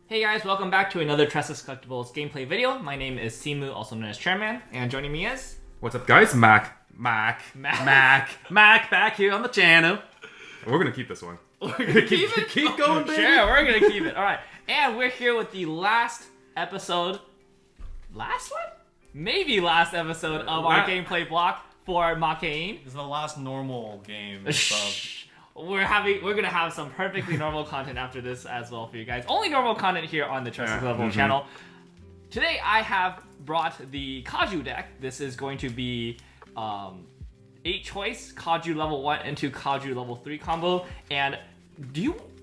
Hey guys, welcome back to another Tressa Collectibles gameplay video. My name is Simu, also known as Chairman, and joining me is... What's up guys? Mac back here on the channel. We're gonna keep this one. We're gonna keep going, baby. Sure, we're gonna keep it. Alright, and we're here with the last episode... Last one? Maybe last episode of our gameplay block for Makeine. This is the last normal game. We're gonna have some perfectly normal content after this as well for you guys. Only normal content here on the Tressa Collectibles channel. Today I have brought the Kaju deck. This is going to be 8 choice Kaju level 1 into Kaju level 3 combo. And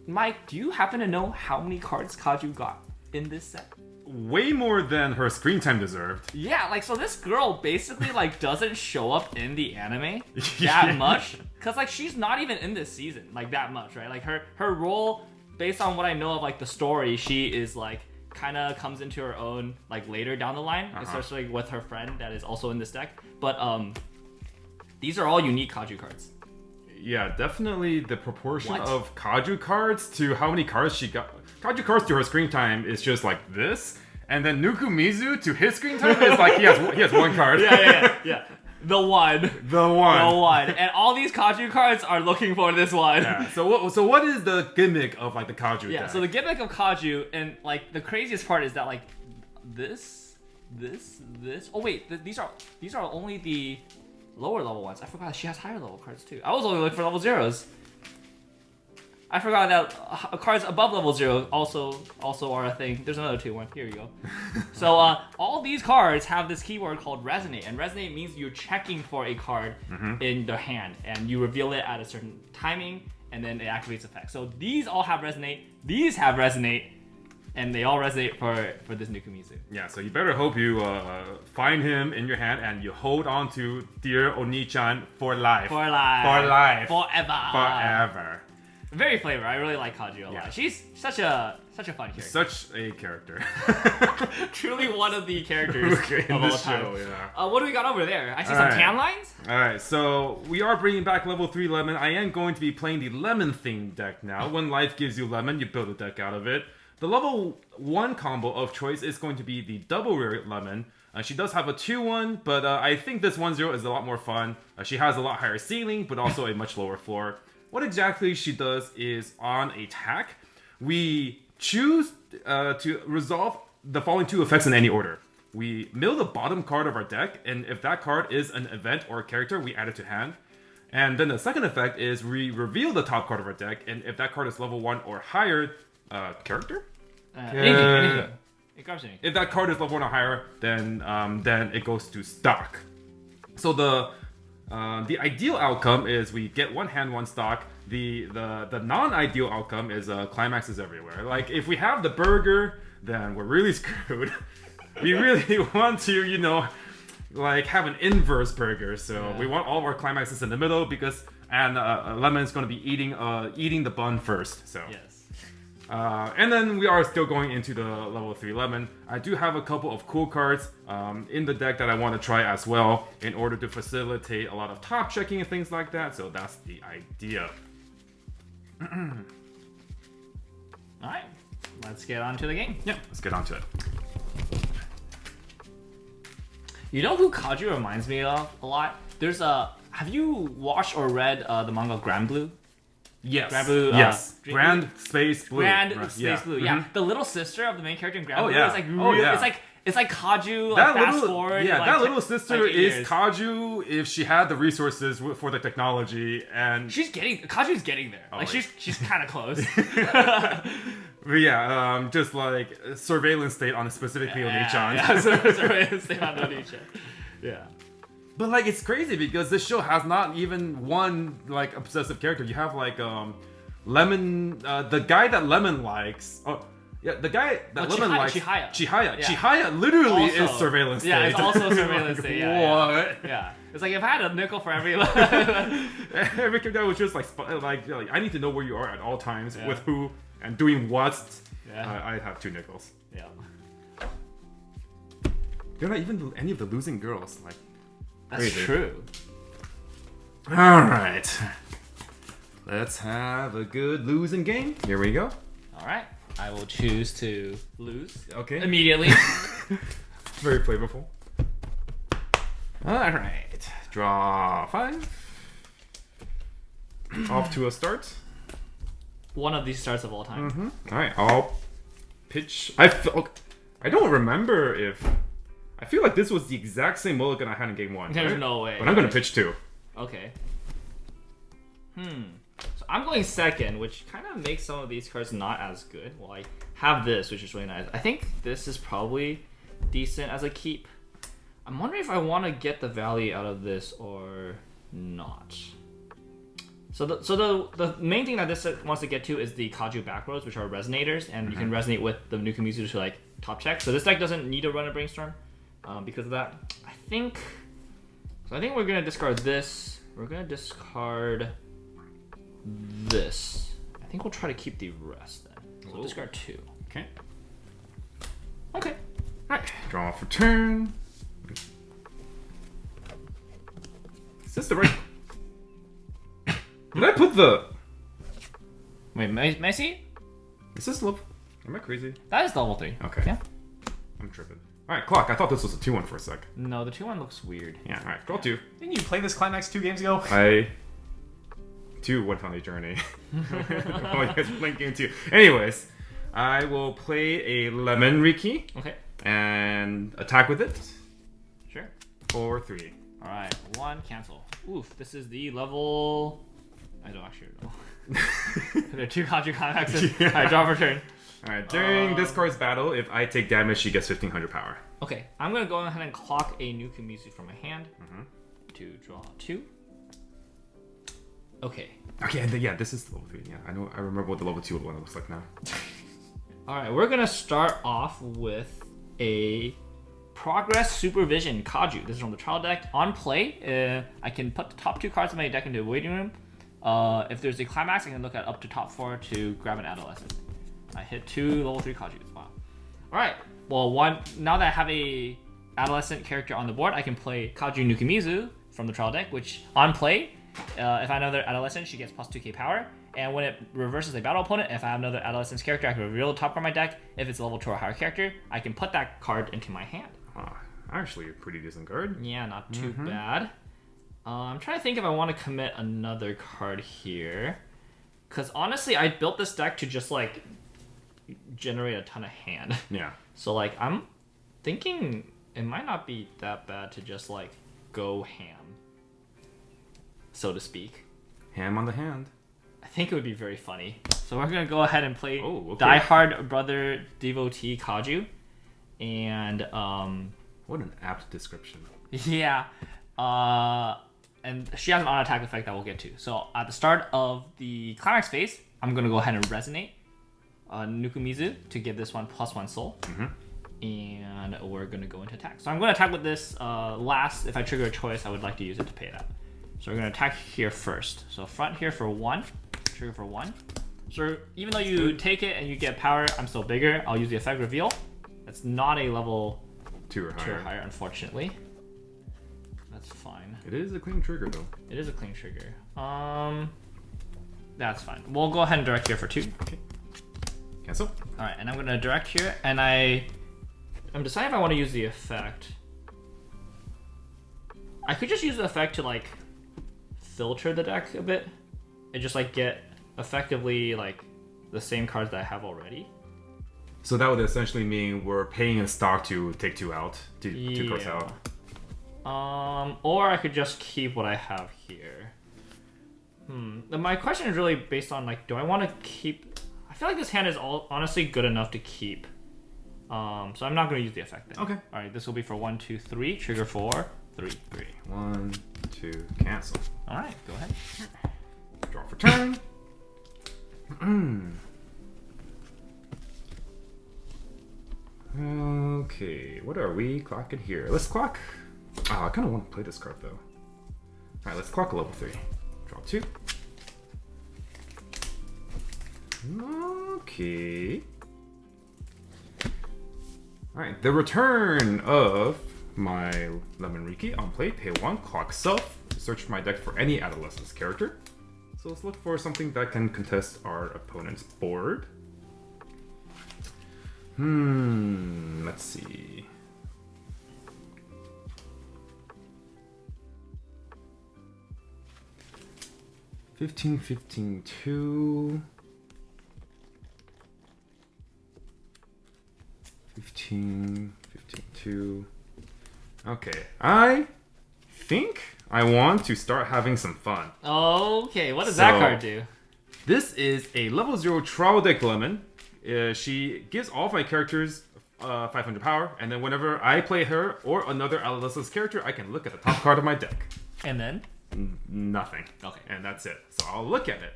Mike, do you happen to know how many cards Kaju got in this set? Way more than her screen time deserved. Yeah, like, so this girl basically, like, doesn't show up in the anime that much. Because, like, she's not even in this season, like, that much, right? Like, her role, based on what I know of, like, the story, she is, like, kind of comes into her own, like, later down the line. Especially with her friend that is also in this deck. But, these are all unique Kaju cards. Yeah, definitely the proportion of Kaju cards to how many cards she got. Kaju cards to her screen time is just like this, and then Nukumizu to his screen time is like he has one card. Yeah. The one. And all these Kaju cards are looking for this one. Yeah. So what is the gimmick of like the Kaju deck? So the gimmick of Kaju, and like the craziest part is that like this. Oh wait, these are only the lower level ones. I forgot she has higher level cards too. I was only looking for level 0s. I forgot that cards above level 0 also are a thing. There's another 2-1. Here you go. So all these cards have this keyword called resonate, and resonate means you're checking for a card in the hand, and you reveal it at a certain timing, and then it activates effect. So these all have resonate. These have resonate, and they all resonate for this Nukumizu. Yeah, so you better hope you find him in your hand and you hold on to dear Oni-chan for life. Forever. Very flavor. I really like Kaju a lot. She's such a fun character. Such a character. Truly one of the characters in of this all time. show, yeah. What do we got over there? I see some tan lines. Alright, so we are bringing back level 3 Lemon. I am going to be playing the Lemon themed deck now. When life gives you Lemon, you build a deck out of it. The level 1 combo of choice is going to be the double rare Lemon. She does have a 2-1, but I think this 1-0 is a lot more fun. She has a lot higher ceiling, but also a much lower floor. What exactly she does is, on attack, we choose to resolve the following 2 effects in any order. We mill the bottom card of our deck, and if that card is an event or a character, we add it to hand. And then the second effect is we reveal the top card of our deck, and if that card is level 1 or higher, character? Anything. It grabs anything. If that card is level 1 or higher, then it goes to stock. So the ideal outcome is we get 1 hand, 1 stock. The non-ideal outcome is climaxes everywhere. Like, if we have the burger, then we're really screwed. We really want to, like, have an inverse burger. So we want all of our climaxes in the middle because Lemon is going to be eating the bun first. So yes. And then we are still going into the level 3 Lemon. I do have a couple of cool cards in the deck that I want to try as well in order to facilitate a lot of top checking and things like that. So that's the idea. Alright, let's get on to the game. Yeah, let's get on to it. You know who Kaju reminds me of a lot? There's have you watched or read the manga Grand Blue? Yes. Grand Blue. Grand Space Blue. Blue. Yeah. The little sister of the main character in Grand Blue is like it's like Kaju. Like fast forward. Yeah, like, that little sister like is Kaju if she had the resources for the technology, and Kaju's getting there. Like she's kind of close. But yeah, just like surveillance state on specifically Oni-chan. Yeah, surveillance state on Oni-chan. Yeah. But like, it's crazy because this show has not even one like obsessive character. You have like Lemon, the guy that Lemon likes. Oh, yeah, the guy that Lemon likes. Chihaya. Yeah. Chihaya literally is surveillance state. Yeah, it's also surveillance state. What? Yeah. It's like if I had a nickel for every. Every character was just like I need to know where you are at all times with who and doing what. Yeah. I'd have 2 nickels. Yeah. You're not even any of the losing girls. Like. That's crazy. True. Alright. Let's have a good losing game. Here we go. Alright. I will choose to lose Okay. immediately. Very flavorful. Alright. Draw 5. Off to a start. One of these starts of all time. Alright, I'll pitch. I don't remember if. I feel like this was the exact same mulligan I had in game 1. There's right? no way. But I'm gonna pitch 2. Okay. So I'm going second, which kind of makes some of these cards not as good. Well, I have this, which is really nice. I think this is probably decent as a keep. I'm wondering if I want to get the value out of this or not. So the main thing that this wants to get to is the Kaju back rows, which are resonators, and you can resonate with the Nukumizu to like top check. So this deck doesn't need to run a brainstorm because of that. I think we're gonna discard this. We're gonna discard this. I think we'll try to keep the rest then. So we'll discard 2. Okay. Okay. Alright. Draw for turn. Is this the right? Did I put the? Wait, may I see? Is this level? Am I crazy? That is level 3. Okay. Yeah. I'm tripping. Alright, clock. I thought this was a 2-1 for a sec. No, the 2-1 looks weird. Yeah, alright. Draw 2. Didn't you play this Climax 2 games ago? I too went on a journey. Oh, you guys are playing game 2. Anyways, I will play a lemon Riki Okay. and attack with it Sure. for 3. All right. 1 cancel. Oof. This is the level. I don't actually know. There are 2 Kaju climaxes. Yeah. I draw for turn. Alright, during this card's battle, if I take damage, she gets 1500 power. Okay. I'm gonna go ahead and clock a Nukumizu from my hand to draw 2. Okay. Okay, and yeah, this is level 3. Yeah, I know. I remember what the level 2 one looks like now. All right, we're gonna start off with a Progress Supervision Kaju. This is from the trial deck. On play, I can put the top 2 cards of my deck into a waiting room. If there's a climax, I can look at up to top 4 to grab an adolescent. I hit 2 level 3 Kajus. Wow. All right. Well, now that I have a adolescent character on the board, I can play Kaju Nukumizu from the trial deck, which on play, if I have another adolescent, she gets plus 2k power. And when it reverses a battle opponent, if I have another adolescent's character, I can reveal the top card of my deck. If it's a level 2 or higher character, I can put that card into my hand. Actually, a pretty decent card. Yeah, not too bad. I'm trying to think if I want to commit another card here. Because honestly, I built this deck to just like generate a ton of hand. Yeah. So like, I'm thinking it might not be that bad to just like go ham, so to speak. Ham on the hand. I think it would be very funny. So we're gonna go ahead and play okay. Die Hard Brother Devotee Kaju, and What an apt description. yeah, and she has an on-attack effect that we'll get to. So at the start of the climax phase, I'm gonna go ahead and resonate Nukumizu to give this one +1 soul, and we're gonna go into attack. So I'm gonna attack with this last. If I trigger a choice, I would like to use it to pay that. So we're gonna attack here first. So front here for 1, trigger for 1. So even though you take it and you get power, I'm still bigger. I'll use the effect reveal. That's not a level 2 or 2 or higher, unfortunately. That's fine. It is a clean trigger though. It is a clean trigger. That's fine. We'll go ahead and direct here for 2. Okay. Cancel. All right, and I'm gonna direct here, and I'm deciding if I want to use the effect. I could just use the effect to like filter the deck a bit, and just like get effectively like the same cards that I have already. So that would essentially mean we're paying in stock to take 2 out, two cards out. Or I could just keep what I have here. My question is really based on like, do I want to keep? I feel like this hand is honestly good enough to keep. So I'm not going to use the effect then. Okay. All right, this will be for 1, 2, 3. Trigger for 3. 1, 2, cancel. All right, go ahead. Draw for turn. Okay, what are we clocking here? Let's clock. Oh, I kind of want to play this card though. All right, let's clock a level 3. Draw 2. Okay. All right, the return of my Lemon Riki on play. Pay 1, clock self. Search for my deck for any adolescence character. So let's look for something that can contest our opponent's board. Let's see. $15, $15, $2. 15, 15, 2. Okay, I think I want to start having some fun. Okay, what does that card do? This is a level 0 trial deck lemon. She gives all of my characters 500 power, and then whenever I play her or another Alyssa's character, I can look at the top card of my deck. And then? Nothing. Okay. And that's it. So I'll look at it.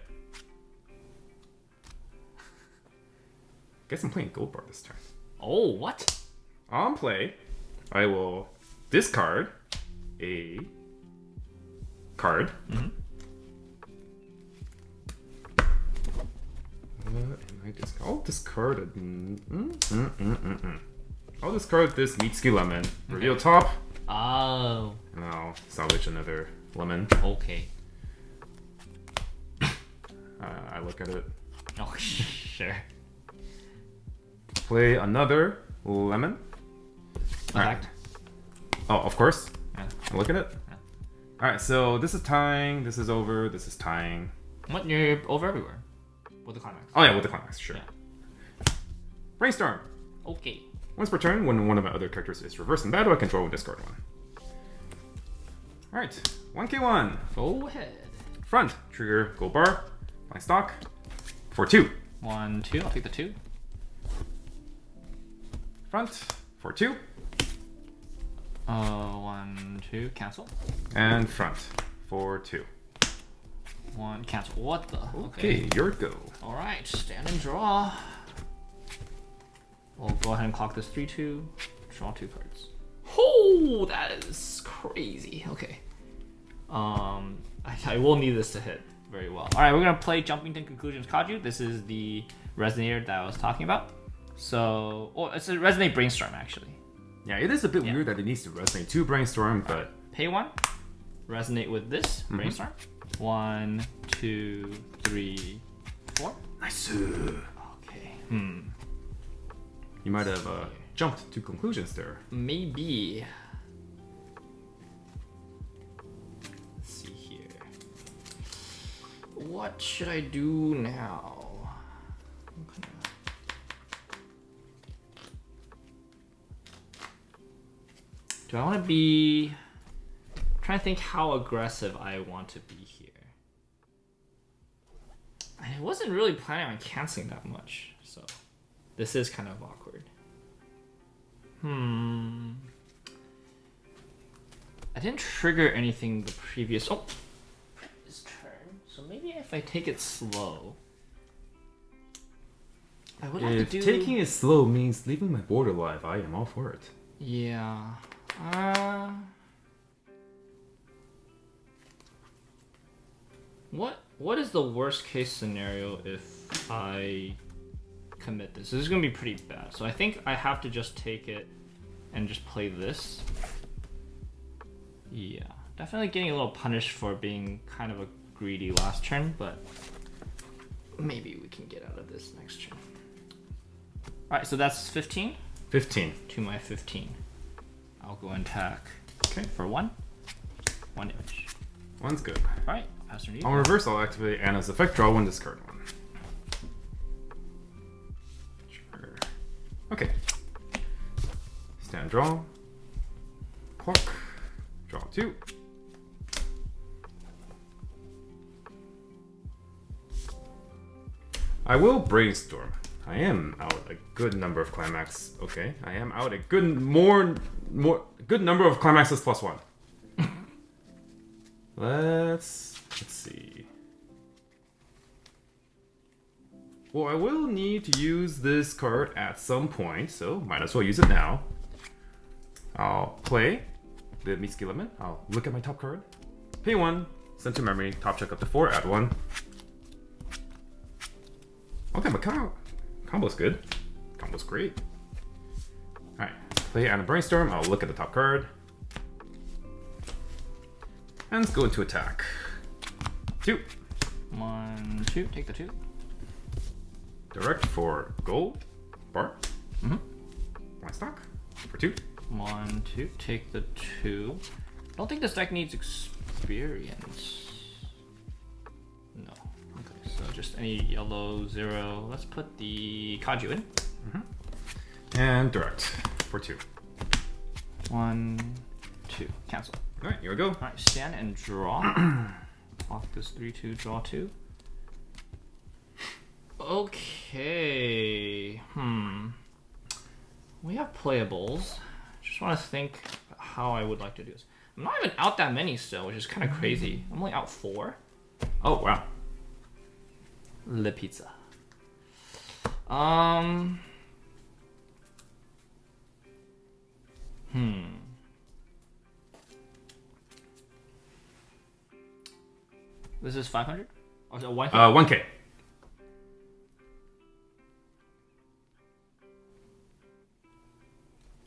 Guess I'm playing Goldbar this turn. Oh, what? On play, I will discard a card. I'll discard I'll discard this Mitsuki lemon. Reveal top. Oh. And I'll salvage another lemon. Okay. I look at it. Oh, sure. Play another lemon. Alright. Oh, of course. Yeah. Look at it. Yeah. Alright, so this is tying, this is over, this is tying. What? You're over everywhere. With the climax. Oh yeah, with the climax, sure. Yeah. Brainstorm. Okay. Once per turn, when one of my other characters is reversed in battle, I can draw and discard one. Alright, 1k1. Go ahead. Front, trigger Goldbar. My stock. For 2. 1, 2. I'll take the 2. Front, for 2. 1, 2. Cancel. And front, for 2. 1. Cancel. What the? Okay, your go. Alright, stand and draw. We'll go ahead and clock this 3-2. Draw 2 cards. Oh, that is crazy. Okay. I will need this to hit very well. Alright, we're gonna play Jumpington Conclusions Kaju. This is the resonator that I was talking about. So, it's a resonate brainstorm actually. Yeah, it is a bit weird that it needs to resonate to brainstorm, but Pay 1. Resonate with this brainstorm. 1, 2, 3, 4. nice. Okay. You might have jumped to conclusions there. Maybe. Let's see here. What should I do now? Do I want to be... I'm trying to think how aggressive I want to be here. I wasn't really planning on canceling that much, so this is kind of awkward. I didn't trigger anything the previous turn, so maybe if I take it slow, I would have to do... If taking it slow means leaving my board alive, I am all for it. Yeah. What is the worst case scenario if I commit this? This is gonna be pretty bad. So I think I have to just take it and just play this. Yeah, definitely getting a little punished for being kind of a greedy last turn, but maybe we can get out of this next turn. Alright, so that's 15. 15. To my 15. I'll go and attack. Okay. For 1 damage. One's good. Alright, pass turn to you. On reverse, I'll activate Anna's effect, draw 1, discard 1. Sure. Okay. Stand, draw. Clock. Draw 2. I will brainstorm. I am out a good number of climax. Okay, I am out a good good number of climaxes plus 1. Let's see. Well, I will need to use this card at some point, so might as well use it now. I'll play the Mitsuki Lemon. I'll look at my top card. Pay 1, send to memory, top check up to 4, add 1. Okay, my combo's good. Combo's great. Alright, play Anna Brainstorm. I'll look at the top card. And let's go into attack. 2. 1, 2, take the 2. Direct for Goldbar. Mm-hmm. One stock for 2. 1, 2. Take the 2. I don't think this deck needs experience. No. Okay, so just any yellow 0. Let's put the Kaju in. And direct for 2. 1, 2. Cancel. All right, here we go. Alright, stand and draw. Block this 3-2, draw 2. Okay. We have playables. Just want to think how I would like to do this. I'm not even out that many still, which is kind of crazy. I'm only out 4. Oh, wow. Le pizza. This is 500? Or is it 1K? 1K.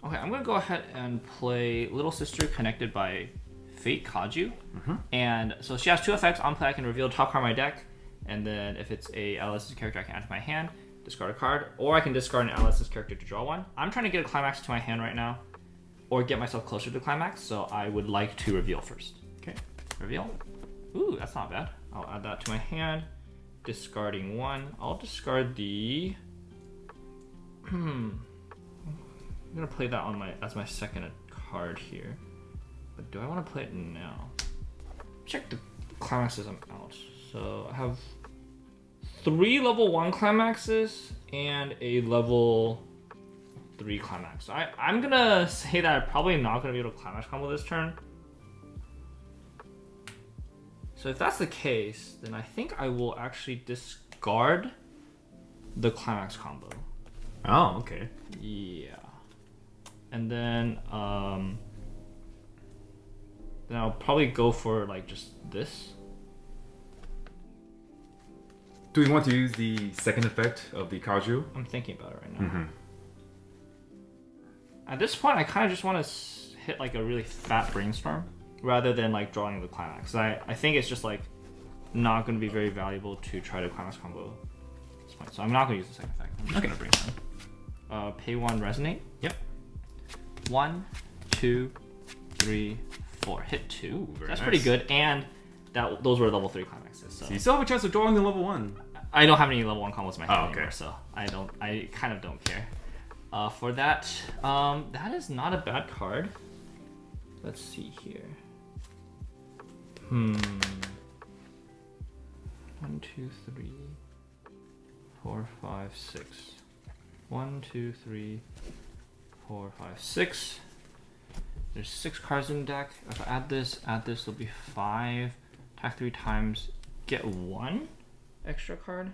Okay, I'm gonna go ahead and play Little Sister connected by Fate Kaju. And so she has 2 effects. On play, I can reveal top card of my deck. And then if it's a LS's character, I can add to my hand, discard a card. Or I can discard an LS's character to draw 1. I'm trying to get a climax to my hand right now. Or get myself closer to climax. So I would like to reveal first. Okay, reveal. Ooh, that's not bad. I'll add that to my hand. Discarding 1. I'll discard the... I'm gonna play that on as my second card here. But do I want to play it now? Check the climaxes I'm out. So I have 3 level 1 climaxes and a level 3 climax. So I'm gonna say that I'm probably not gonna be able to climax combo this turn. So if that's the case, then I think I will actually discard the climax combo. Oh, okay. Yeah. And then I'll probably go for like just this. Do we want to use the second effect of the Kaju? I'm thinking about it right now. At this point, I kind of just want to hit like a really fat brainstorm rather than like drawing the climax. I think it's just like not going to be very valuable to try to climax combo at this point. So I'm not going to use the second effect. I'm just going to brainstorm. Pay 1, resonate. Yep. 1, 2, 3, 4. Hit 2. Very That's nice. pretty good. And those were level 3 climaxes. So you still have a chance of drawing the level 1. I don't have any level 1 combos in my hand okay. anymore, so I kind of don't care. For that, that is not a bad card. Let's see here. 1, 2, 3, 4, 5, 6. 1, 2, 3, 4, 5, 6. There's 6 cards in the deck. If I add this, it'll be 5. Attack 3 times, get 1 extra card.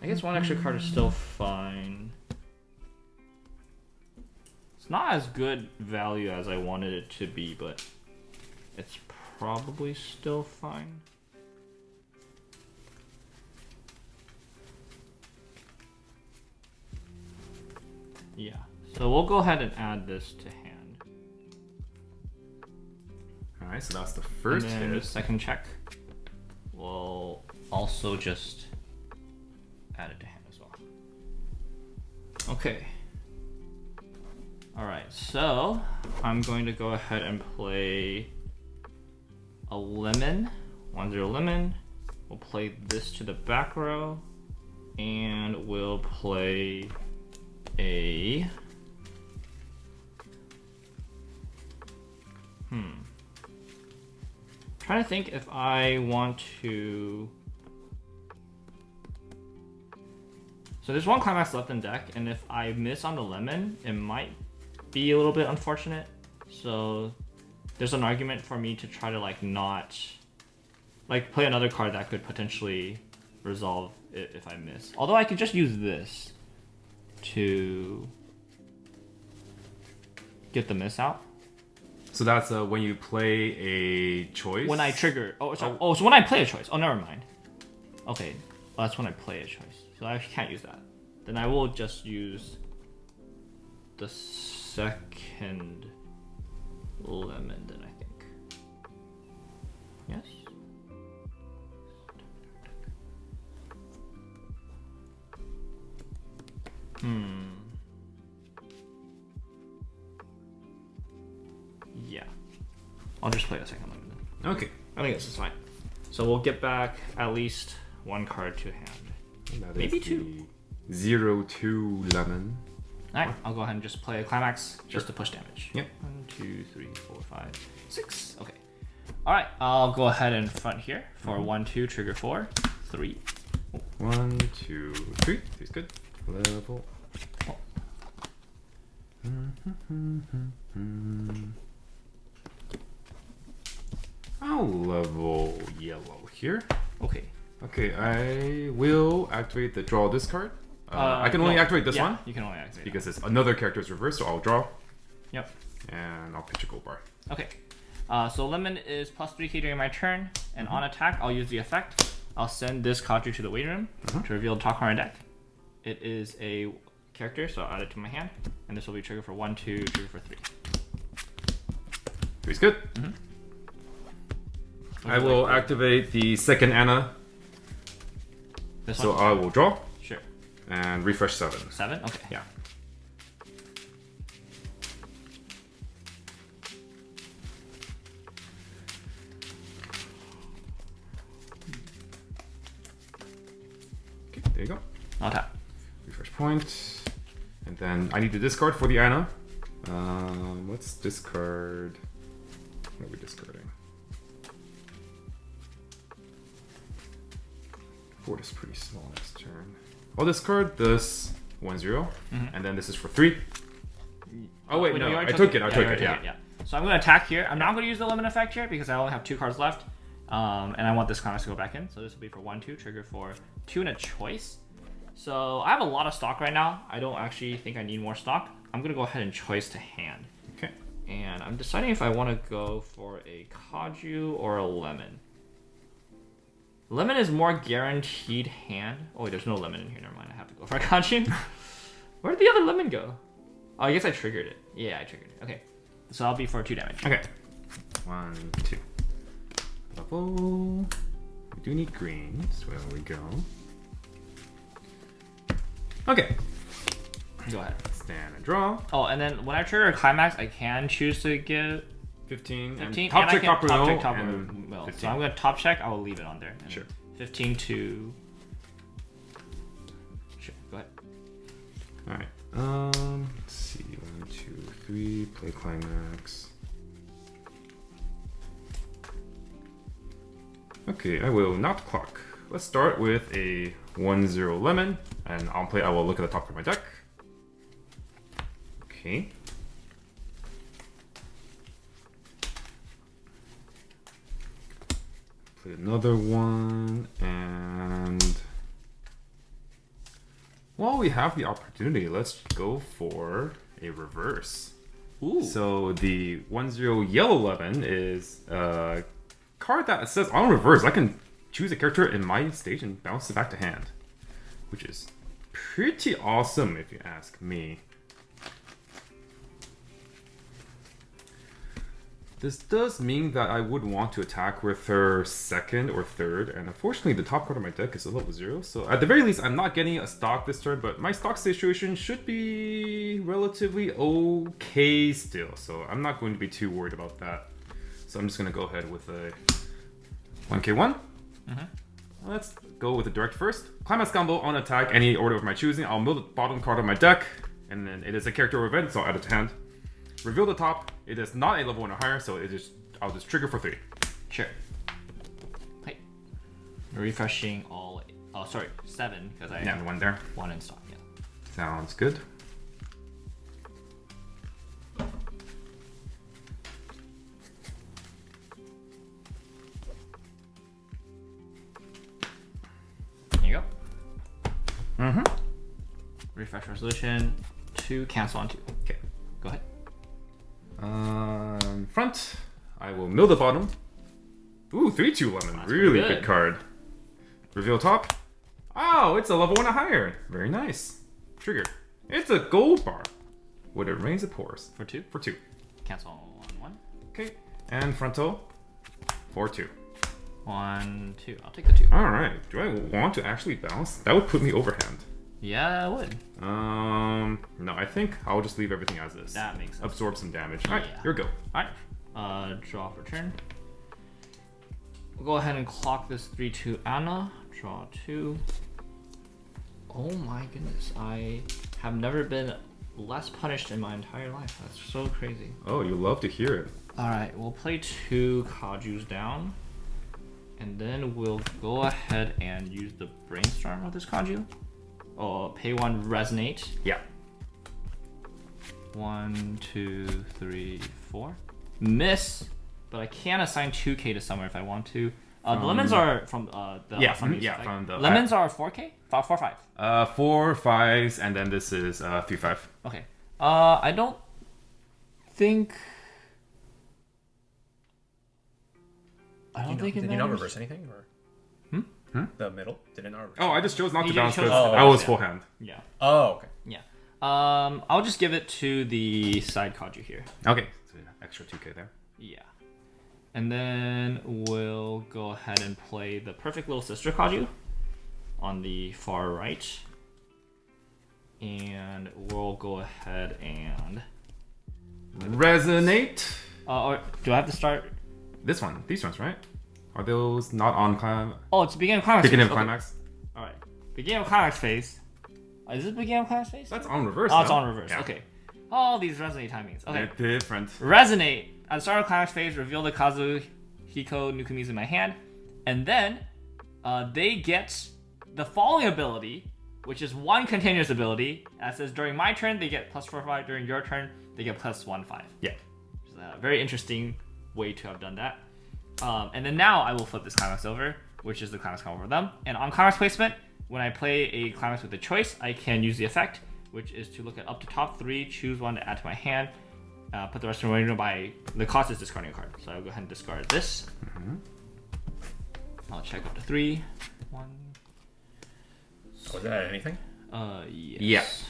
I guess 1 extra card is still fine. It's not as good value as I wanted it to be, but it's probably still fine. Yeah, so we'll go ahead and add this to hand. Alright, so that's the first and then hit. the second check, we'll also just add it to hand as well. Okay. Alright, so I'm going to go ahead and play a lemon. 1-0 lemon. We'll play this to the back row. And we'll play a... Trying to think if I want to... So there's 1 climax left in deck, and if I miss on the lemon, it might be a little bit unfortunate. So there's an argument for me to try to like not... like play another card that could potentially resolve it if I miss. Although I could just use this to get the miss out. So that's when you play a choice? When I trigger... Oh, sorry. Oh, so when I play a choice. Oh, never mind. Okay, well, that's when I play a choice. So I can't use that. Then I will just use the second lemon then, I think. I'll just play a second lemon then. Okay. I think this is fine. So we'll get back at least one card to hand. That Maybe is two. the 0-2 lemon. Alright, I'll go ahead and just play a climax just to push damage. Yep. 1, 2, 3, 4, 5, 6. Okay. Alright, I'll go ahead and front here for 1, 2, trigger 4, 3. 1, 2, 3. Feels good. Level. Oh. I'll level yellow here. Okay. Okay, I will activate the draw this card. I can only activate this one You can only activate because it's another character's reverse, so I'll draw. Yep. And I'll pitch a Goldbar. Okay. So lemon is +3k during my turn, and on attack, I'll use the effect. I'll send this Kaju to the waiting room to reveal the top card in my deck. It is a character, so I'll add it to my hand, and this will be trigger for 1, 2, trigger for 3. Three's good. I will activate the second Anna, This so one? I will draw Sure. and refresh 7. 7? Okay. Yeah. Okay, there you go. I'll tap. Refresh point. And then I need to discard for the Anna. Let's discard. What are we discarding? Board is pretty small next turn. I'll discard this 1-0, and then this is for 3. Oh wait, no, you I already took it. I you took already it. Yeah. So I'm going to attack here. I'm not going to use the lemon effect here because I only have 2 cards left, and I want this climax to go back in. So this will be for 1, 2, trigger for 2 and a choice. So I have a lot of stock right now. I don't actually think I need more stock. I'm going to go ahead and choice to hand. Okay. And I'm deciding if I want to go for a Kaju or a lemon. Lemon is more guaranteed hand. Oh wait, there's no lemon in here. Never mind. I have to go for a Kaju. Where did the other lemon go? Oh, I guess I triggered it. Yeah, I triggered it. Okay. So I'll be for 2 damage. Okay. 1, 2. Level. We do need greens. Where we go? Okay. Go ahead. Stand and draw. Oh, and then when I trigger a climax, I can choose to get 15. 15. And top and check, I can top row. check, top and row. Well, 15. so I'm going to top check. I will leave it on there. And Sure. 15 to... Sure, go ahead. Alright. Let's see. 1, 2, 3. Play climax. Okay, I will not clock. Let's start with a 1-0 lemon, and I will look at the top of my deck. Okay. Play another one, and while we have the opportunity, let's go for a reverse. Ooh. So the 1-0 yellow lemon is a card that says on reverse I can choose a character in my stage and bounce it back to hand, which is pretty awesome if you ask me. This does mean that I would want to attack with her second or third, and unfortunately the top card of my deck is a level 0, so at the very least I'm not getting a stock this turn, but my stock situation should be relatively okay still, so I'm not going to be too worried about that. So I'm just going to go ahead with a 1k1. Let's go with the direct first. Climax combo on attack, any order of my choosing. I'll mill the bottom card of my deck, and then it is a character or event, so I'll add it to hand. Reveal the top. It is not a level 1 or higher, so I'll just trigger for 3. Sure. Hey. Refreshing all... Oh, sorry. 7, because I Yeah, have 1 there. 1 in stock. Yeah. Sounds good. There you go. Refresh resolution. 2, cancel on 2. Okay. Go ahead. Front, I will mill the bottom. Ooh, 3-2 lemon. That's Really pretty good good. card. Reveal top. Oh, it's a level 1 or higher. Very nice. Trigger. It's a Goldbar. Would it rains it pours. For 2. For 2. Cancel on 1. Okay. And frontal. For 2. 1, 2. I'll take the 2. Alright. Do I want to actually bounce? That would put me overhand. Yeah, I would. No, I think I'll just leave everything as is. That makes sense. Absorb some damage. Alright, Yeah. here we go. Alright. Draw for turn. We'll go ahead and clock this 3-2 Anna. Draw 2. Oh my goodness, I have never been less punished in my entire life. That's so crazy. Oh, you love to hear it. Alright, we'll play 2 Kajus down. And then we'll go ahead and use the Brainstorm with this Kaju. Oh, pay 1, Resonate. Yeah. 1, 2, 3, 4. Miss, but I can assign 2k to somewhere if I want to. The lemons are from the from the lemons are 4k, 4 5. 4 5s, and then this is 3 5. Okay. I don't think. Did you not reverse anything, or the middle didn't reverse? Oh, I just chose not to You bounce chose because not to I bounce, was yeah. full hand. Yeah. Oh, okay. Yeah. I'll just give it to the side Kaju here. Okay, so extra 2k there. Yeah. And then we'll go ahead and play the perfect little sister Kaju on the far right. And we'll go ahead and Resonate. or do I have to start? This one, these ones, right? Are those not on climax? Oh, it's beginning of climax. Beginning of phase. climax. Okay. All right. Beginning of climax phase. Is it beginning of climax phase? That's on reverse. Oh, it's though. on reverse. Yeah. Okay. All these resonate timings. Okay. They're different. Resonate. At the start of climax phase, reveal the Kazuhiko Nukumizu in my hand. And then they get the following ability, which is one continuous ability. That says during my turn, they get plus 4/5. During your turn, they get plus 1/5. Yeah. Which is a very interesting way to have done that. And then now I will flip this climax over, which is the climax combo for them. And on climax placement, when I play a climax with a choice, I can use the effect, which is to look at up to top 3, choose one to add to my hand, put the rest of my window by the cost is discarding a card. So I'll go ahead and discard this. I'll check up to 3. 1. Was that anything? Yes.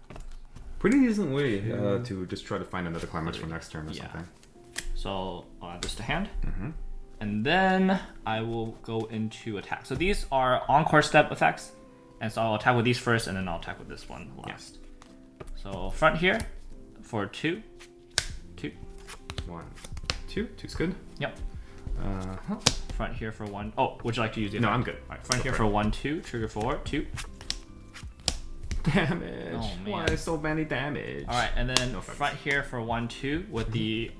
Yeah. Pretty decent way to just try to find another climax for next turn or something. So I'll add this to hand. And then I will go into attack. So these are encore step effects. And so I'll attack with these first, and then I'll attack with this one last. So front here for 2. 2. 1, 2. 2's good. Yep. Front here for 1. Oh, would you like to use the No, effect? I'm good. All right, front here for 1, 2. Trigger for 2. Damage. Oh, man. Why so many damage? All right, and then No effects. front here for 1, 2 with the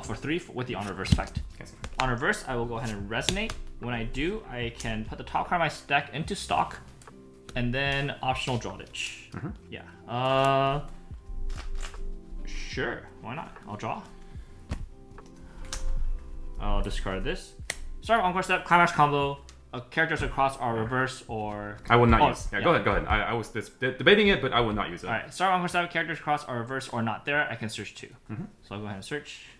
for 3 with the on reverse effect. Okay. On reverse, I will go ahead and resonate. When I do, I can put the top card of my stack into stock, and then optional draw ditch. Yeah. Sure. Why not? I'll draw. I'll discard this. Start encore step, climax combo. Characters across are reverse or. I will not use. Yeah, go ahead. I was debating it, but I will not use it. All right. Start encore step, characters across are reverse or not there. I can search 2. So I'll go ahead and search.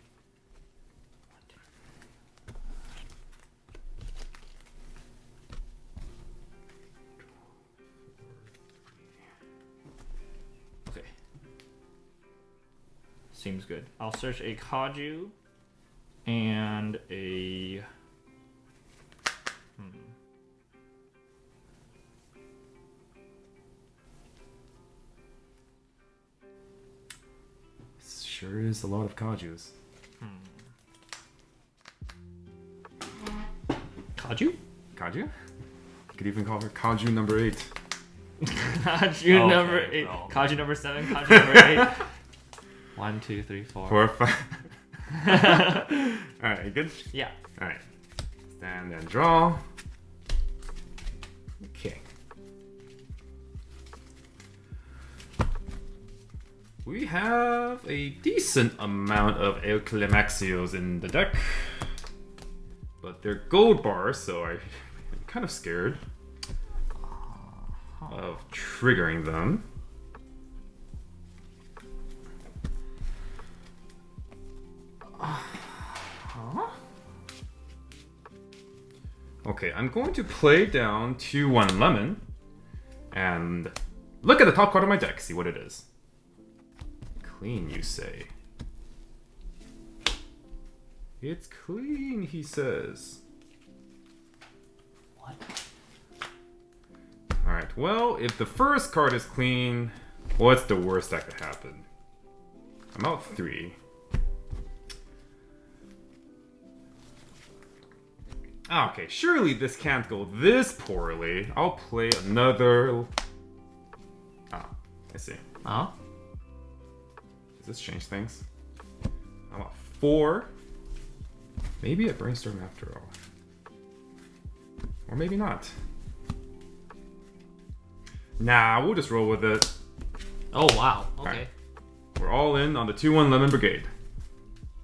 Seems good. I'll search a Kaju and a Sure is a lot of Kajus. Kaju? Kaju? You could even call her Kaju number 8. Kaju Okay, number 8. no. Kaju number 7. Kaju number 8. 1, 2, 3, 4. 4, 5. Alright, you good? Yeah. Alright. Stand and draw. Okay. We have a decent amount of Climaxios in the deck. But they're gold bars, so I'm kind of scared of triggering them. Okay, I'm going to play down 2-1 lemon and look at the top card of my deck, see what it is. Clean, you say. It's clean, he says. What? Alright, well, if the first card is clean, what's the worst that could happen? I'm out 3. Okay, surely this can't go this poorly. I'll play another... Ah, I see. Uh-huh. Does this change things? I'm at 4. Maybe a brainstorm after all. Or maybe not. Nah, we'll just roll with it. Oh, wow. Okay. Alright. We're all in on the 2-1 Lemon Brigade.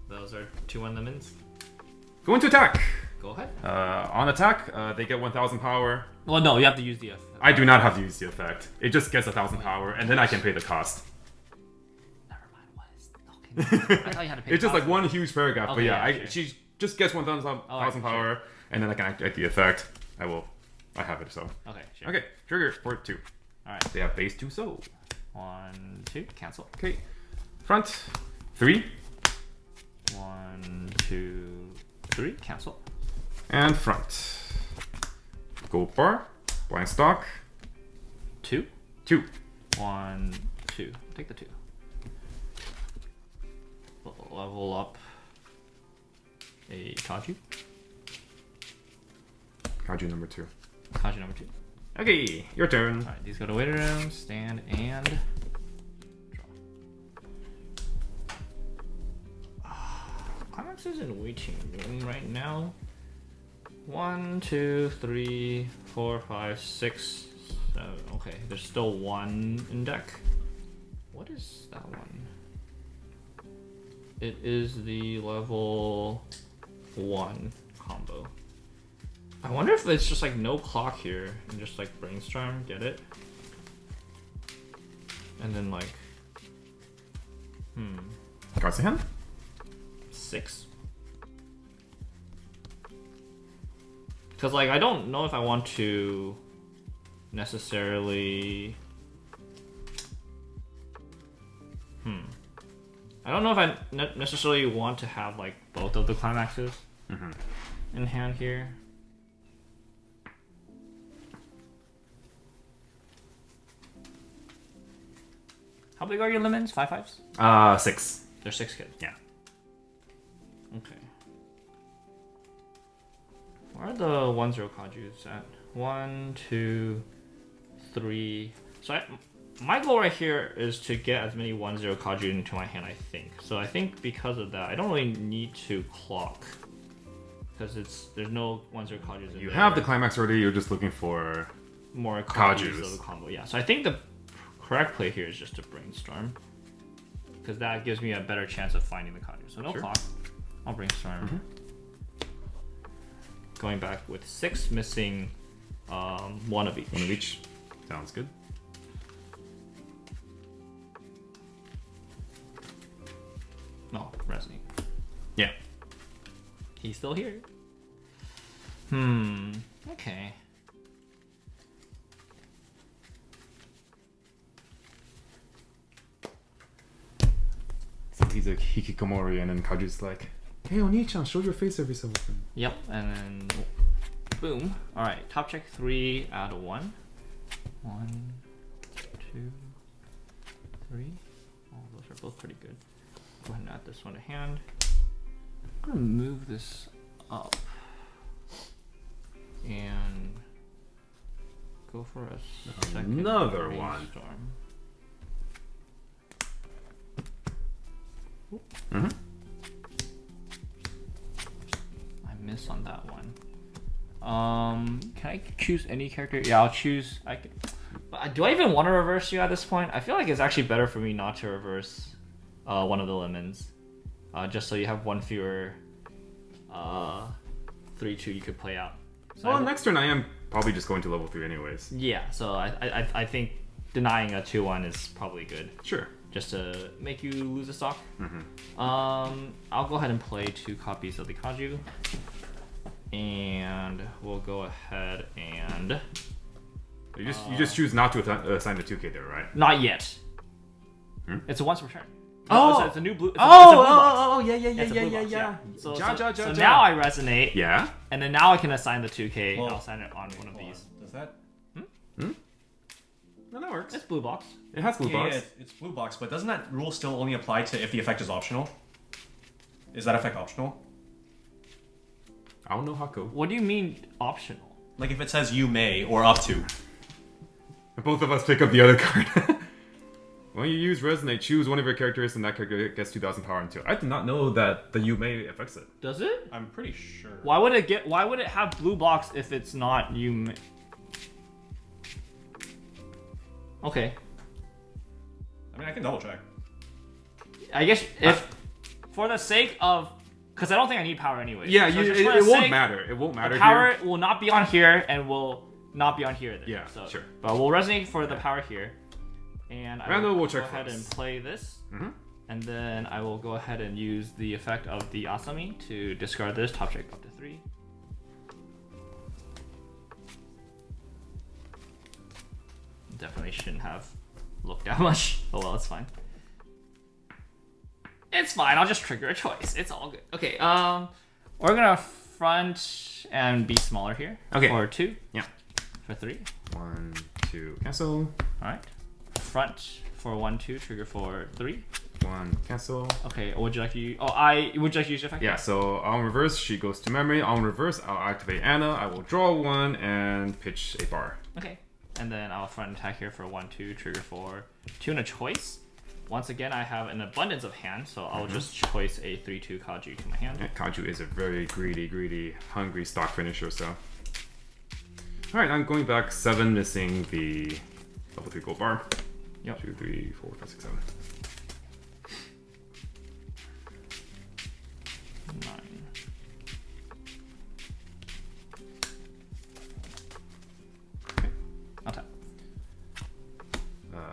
Those are 2-1 lemons. Going to attack! Go ahead. On attack, they get 1000 power. Well, no, you have to use the... I do not have to use the effect. It just gets 1000 power, and then I can pay the cost. Never mind, what is... Okay. I thought you had to pay It's the just cost. like one huge paragraph, but Okay, yeah, yeah, sure. she just gets 1000 power, and then I can activate the effect. I have it, so. Okay, sure. Okay, trigger for 2. Alright. They have base 2 soul. 1, 2, cancel. Okay, front 3, 1, 2, 3, cancel. and front. Goldbar, blind stock, 2, 2. 1, 2. Take the 2. Level up a Kaju. Kaju number 2. Kaju number 2. Okay, your turn. Alright, these go to waiting room, stand, and draw. Climax is in waiting room right now. 1, 2, 3, 4, 5, 6, 7. Okay, there's still 1 in deck. What is that one? It is the level 1 combo. I wonder if it's just like no clock here and just like brainstorm, get it? And then like, Cards in hand? 6. Because like I don't know if I want to necessarily. I don't know if I necessarily want to have like both of the climaxes in hand here. How big are your lemons? 5/5s? 6. They're 6 kids. Yeah. Okay. Where are the 1/0 Kajus at? 1, 2, 3. So my goal right here is to get as many 1/0 Kaju into my hand, I think. So I think because of that, I don't really need to clock. Because there's no 1/0 Kajus in You there. have the climax already, you're just looking for... More Kajus. Kajus of the combo. Yeah, so I think the correct play here is just to brainstorm. Because that gives me a better chance of finding the Kaju. So no Sure. clock. I'll brainstorm. Going back with 6, missing 1 of each. 1 of each. Sounds good. No, resonate. Yeah. He's still here. Okay. So he's a hikikomori, and then Kaju's like, hey, Oni-chan, show your face every so often. Yep, and then boom. Alright, top check 3 out of 1. 1, 2, 3. Oh, those are both pretty good. Go ahead and add this one to hand. I'm gonna move this up and go for a second Another one. brainstorm. I miss on that one. Can I choose any character? Yeah, I'll choose. Do I even want to reverse you at this point? I feel like it's actually better for me not to reverse one of the lemons, just so you have one fewer 3/2 you could play out. So Well, next turn I am probably just going to level 3 anyways. yeah, so I think denying a 2/1 is probably good, Sure. just to make you lose a stock. I'll go ahead and play 2 copies of the Kaju, and we'll go ahead and You just choose not to assign the 2k there, right? not yet. It's a once per turn. Oh! It's a new blue. It's a blue box. yeah, It's a blue box, yeah. So Ja. now I resonate, Yeah? and then now I can assign the 2k. Well, I'll assign it on one of these. Does that? No, that works. It's blue box. It has blue box. Yeah, it's blue box, but doesn't that rule still only apply to if the effect is optional? Is that effect optional? I don't know how cool. What do you mean optional? Like if it says you may or up to. Both of us pick up the other card. When you use Resonate, choose one of your characters and that character gets 2,000 power into it. I did not know that the you may affects it. Does it? I'm pretty sure. Why would it have blue box if it's not you? Okay. I mean, I can double check. I guess if for the sake of, because I don't think I need power anyway. Yeah, so it won't matter. It won't matter. The power here. will not be on here and will not be on here. Then. Yeah, so, sure. But we'll resonate for the power here, and I Randall will will check go ahead first. and play this, Mm-hmm. and then I will go ahead and use the effect of the Asami to discard this top check up to 3. Definitely shouldn't have looked that much. Oh well, it's fine. It's fine. I'll just trigger a choice. It's all good. Okay. We're gonna front and be smaller here. Okay. For 2. Yeah. For 3. 1, 2, cancel. All right. Front for 1, 2. Trigger for 3. 1, cancel. Okay. Would you like to use? Oh, would you like to use your effect? Yeah, so on reverse, she goes to memory. On reverse, I'll activate Anna. I will draw 1 and pitch a bar. Okay. And then I'll front attack here for 1, 2. Trigger for 2 and a choice. Once again, I have an abundance of hand, so I'll just choice a 3/2 Kaju to my hand. Yeah, Kaju is a very greedy, hungry stock finisher, so. Alright, I'm going back 7, missing the level 3 gold bar. Yep. 2, 3, 4, 5, 6, 7. 9. Okay. I'll tap.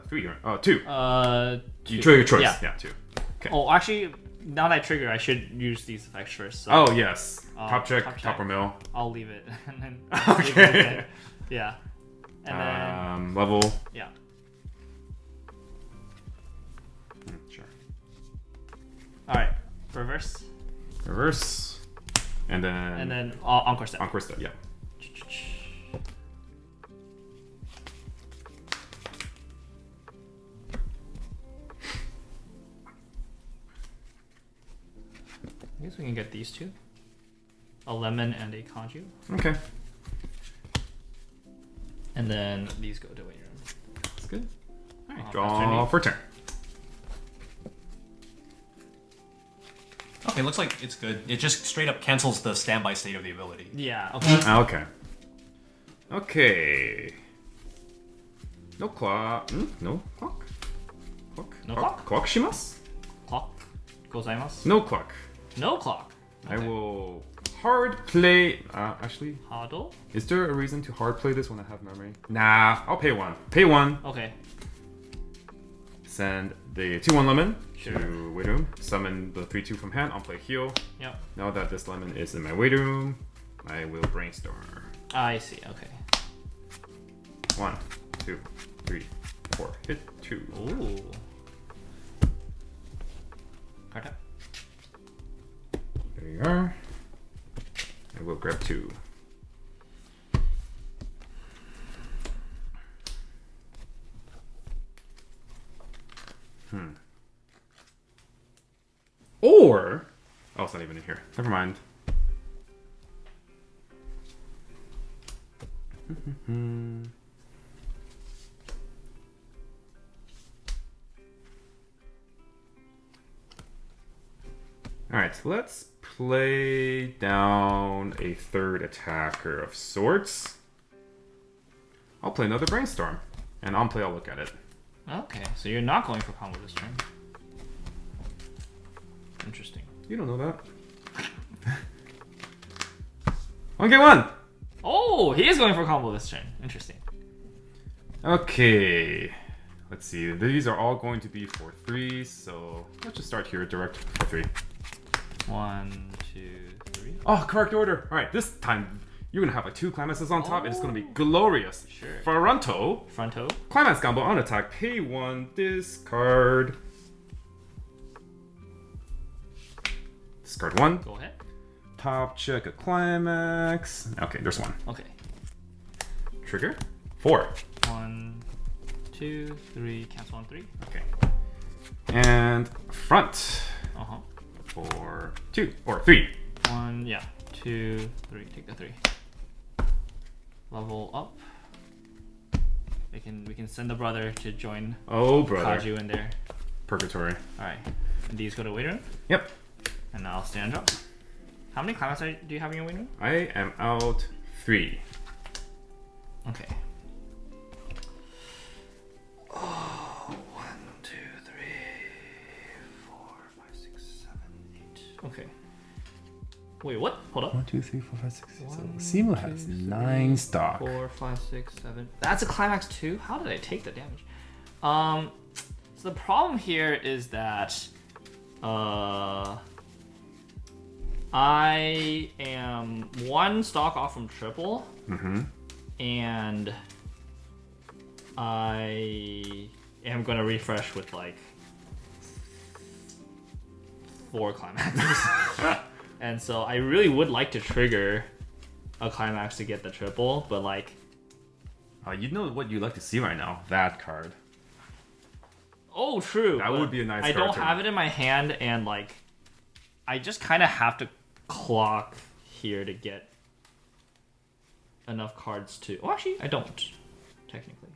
3, you're 2. 2. You trigger your choice. Yeah. Yeah, 2. Okay. Oh, actually, now that I trigger, I should use these effects first. So Oh, yes. Top check, top check. top or mill. I'll leave it. And then Okay. Yeah. And then Level. yeah. Sure. All right. Reverse. Reverse. And then. And then encore step. Encore step, yeah. I guess we can get these two. A lemon and a Kaju. Okay. Oh, And then these go to waiting room. That's good. Alright, That's draw for turn. Okay, looks like it's good. It just straight up cancels the standby state of the ability. Yeah, okay. Okay. Okay. No clock. No clock. Clock. No clock? Clock shimasu? Clock. Gozaimasu. No clock. No clock. I Okay. will hard play. Actually, Huddle. is there a reason to hard play this when I have memory? Nah, I'll pay 1. Pay 1. Okay. Send the 2/1 lemon Sure. to waiting room. Summon the 3/2 from hand. I'll play heal. Yep. Now that this lemon is in my waiting room, I will brainstorm. I see. Okay. 1, 2, 3, 4. Hit 2. Ooh. Card tap. There you are. I will grab 2. Or, oh, it's not even in here. Never mind. Alright, let's play down a third attacker of sorts. I'll play another brainstorm. And on play, I'll look at it. Okay, so you're not going for combo this turn. Interesting. You don't know that. 1K1! Oh, he is going for combo this turn. Interesting. Okay. Let's see. These are all going to be for 3, so let's just start here direct for 3. 1, 2, 3. Oh, correct order. Alright, this time you're gonna have like 2 climaxes on top, and it's gonna be glorious. Sure. Fronto. Fronto. Climax combo on attack. Pay 1, discard. Discard 1. Go ahead. Top check a climax. Okay, there's 1. Okay. Trigger. 4. 1, 2, 3, cancel on 3. Okay. And front. Uh-huh. For 2 or 3. 1, yeah. 2, 3. Take the 3. Level up. We can send the brother to join Kaju in there. Purgatory. Alright. And these go to waiting room? Yep. And now I'll stand up. How many climax do you have in your waiting room? I am out 3. Okay. Oh, 1, 2, 3, 4, 5, 6, 7, 8. Okay. Wait, what? Hold up. 1, 2, 3, 4, 5, 6, 7. 1, Simu has 2, 3, 9 stock. 4, 5, 6, 7. That's a climax 2? How did I take the damage? So the problem here is that I am 1 stock off from triple. Mm-hmm. And I am gonna refresh with like 4 climaxes. And so I really would like to trigger a climax to get the triple, but like... You know what you'd like to see right now? That card. Oh, true. That would be a nice I card. don't have it in my hand, and like... I just kind of have to clock here to get enough cards to... Oh, actually, I don't, technically.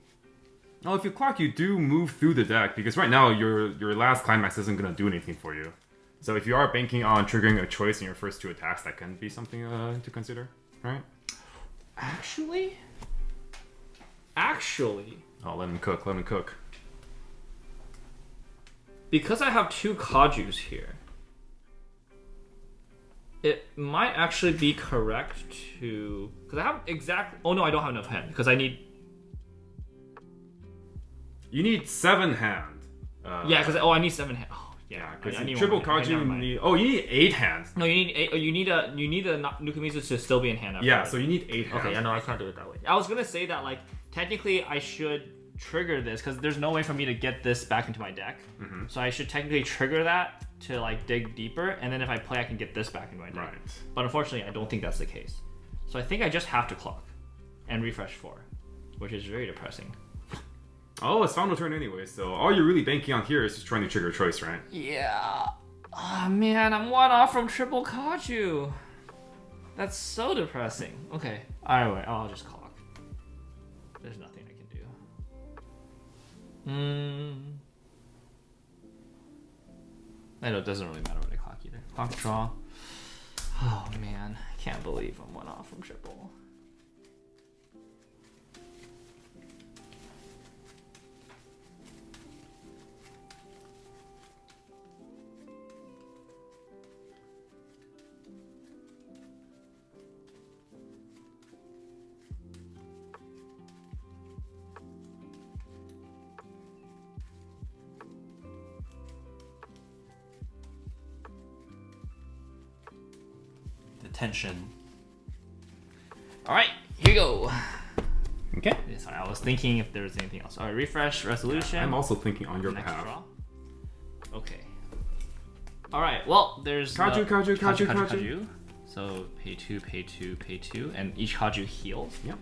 Well, if you clock, you do move through the deck, because right now your last climax isn't going to do anything for you. So if you are banking on triggering a choice in your first 2 attacks, that can be something to consider, right? Actually... Oh, let him cook, let him cook. Because I have 2 Kajus here, it might actually be correct to... Because I have exact... Oh no, I don't have enough hand, because I need... You need 7 hand. Yeah, because... Oh, I need 7 hand. Oh, Yeah, I because need triple one hand. Okay, Kaju never mind. need... Oh, you need 8 hands. No, you need 8... You need a Nukumizu to still be in hand. After Yeah, that. so you need 8 hands. Okay, yeah, no, I can't do it that way. I was gonna say that, like, technically I should trigger this, because there's no way for me to get this back into my deck. Mm-hmm. So I should technically trigger that to, like, dig deeper, and then if I play, I can get this back into my deck. Right. But unfortunately, I don't think that's the case. So I think I just have to clock and refresh 4, which is very depressing. Oh, it's final turn anyway, so all you're really banking on here is just trying to trigger a choice, right? Yeah. Oh, man, I'm 1 off from triple Kaju. That's so depressing. Okay. Alright, I'll just clock. There's nothing I can do. I know it doesn't really matter what I clock either. Clock draw. Oh man, I can't believe I'm 1 off from triple. Tension. Alright, here we go. Okay. Yeah, sorry, I was thinking if there was anything else. Alright, refresh, resolution. I'm also thinking on your Next behalf. draw. Okay. Alright, well, there's Kaju. So pay 2, pay 2, pay 2, and each Kaju heals. Yep.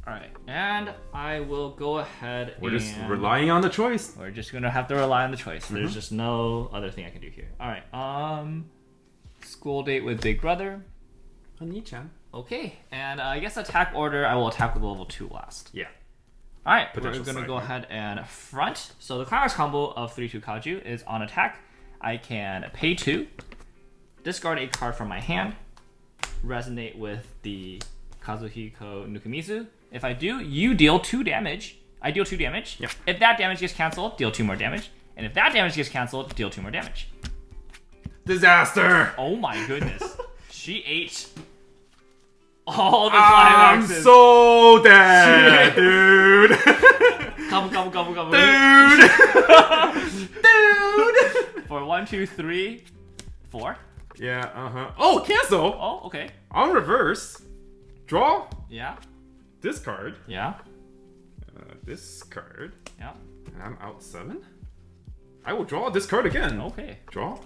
Alright, and I will go ahead We're and... just relying on the choice. We're just gonna have to rely on the choice. There's just no other thing I can do here. Alright, school date with Big Brother. Oni-chan. Okay, and I guess attack order, I will attack with level 2 last. Yeah. Alright, we're Potential gonna side, go right? ahead and front. So the climax combo of 3-2 Kaju is on attack. I can pay 2, discard a card from my hand, resonate with the Kazuhiko Nukumizu. If I do, you deal 2 damage. I deal 2 damage. Yep. If that damage gets cancelled, deal 2 more damage. And if that damage gets cancelled, deal 2 more damage. Disaster! Oh my goodness. She ate all the I'm climaxes. so dead, dude! Come. Dude! Dude! For 1, 2, 3, 4. Yeah, Oh, cancel! Oh, okay. On reverse. Draw Yeah. this card. Yeah. This card. Yeah. And I'm out 7. I will draw this card again. Okay. Draw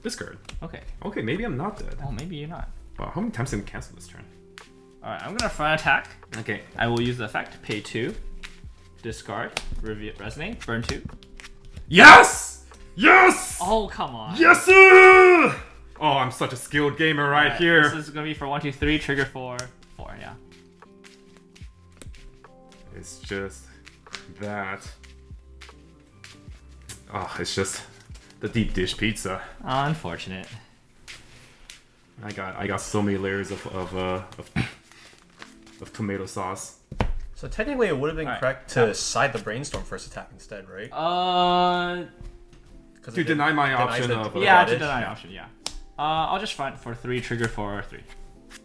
this card. Okay. Okay, maybe I'm not dead. Oh, maybe you're not. Wow, how many times did we cancel this turn? Alright, I'm gonna front attack. Okay. I will use the effect, pay 2, discard, resonate, burn 2. Yes! Yes! Oh, come on. Yes, sir! Oh, I'm such a skilled gamer right here. This is gonna be for 1, 2, 3, trigger 4, 4, yeah. It's just that. Oh, it's just the deep dish pizza. Unfortunate. I got so many layers of tomato sauce. So technically, it would have been correct to side the brainstorm first attack instead, right? To deny my option of yeah, to deny option, yeah. I'll just front for 3, trigger 4, 3.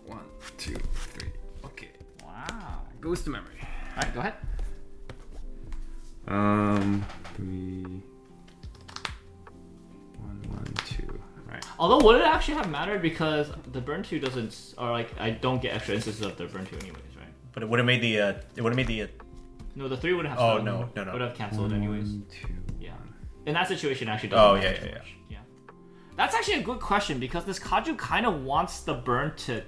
1, 2, 3. Okay. Wow. Goes to memory. All right, go ahead. 3. 1, 1, 2. Right. Although, would it actually have mattered because the burn 2 doesn't, or like I don't get extra instances of the burn 2 anyways, right? But it would have made the. No, the 3 would have. Oh no. Would have canceled anyways. 1, 2. Yeah. In that situation, it actually doesn't. Oh matter too much. Yeah. That's actually a good question because this Kaju kind of wants the burn to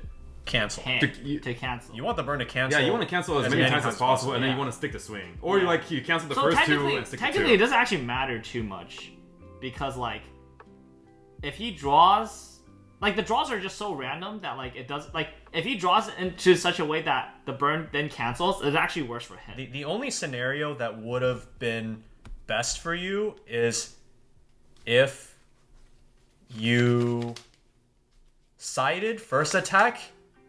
Cancel. to cancel. You want the burn to cancel. Yeah, you want to cancel as many times as possible, and then yeah. you want to stick to swing, or you like you cancel the so first 2 technically, and stick to technically, it 2. doesn't actually matter too much because like if he draws, like the draws are just so random that like it does like if he draws into such a way that the burn then cancels, it's actually worse for him. The only scenario that would have been best for you is if you sided first attack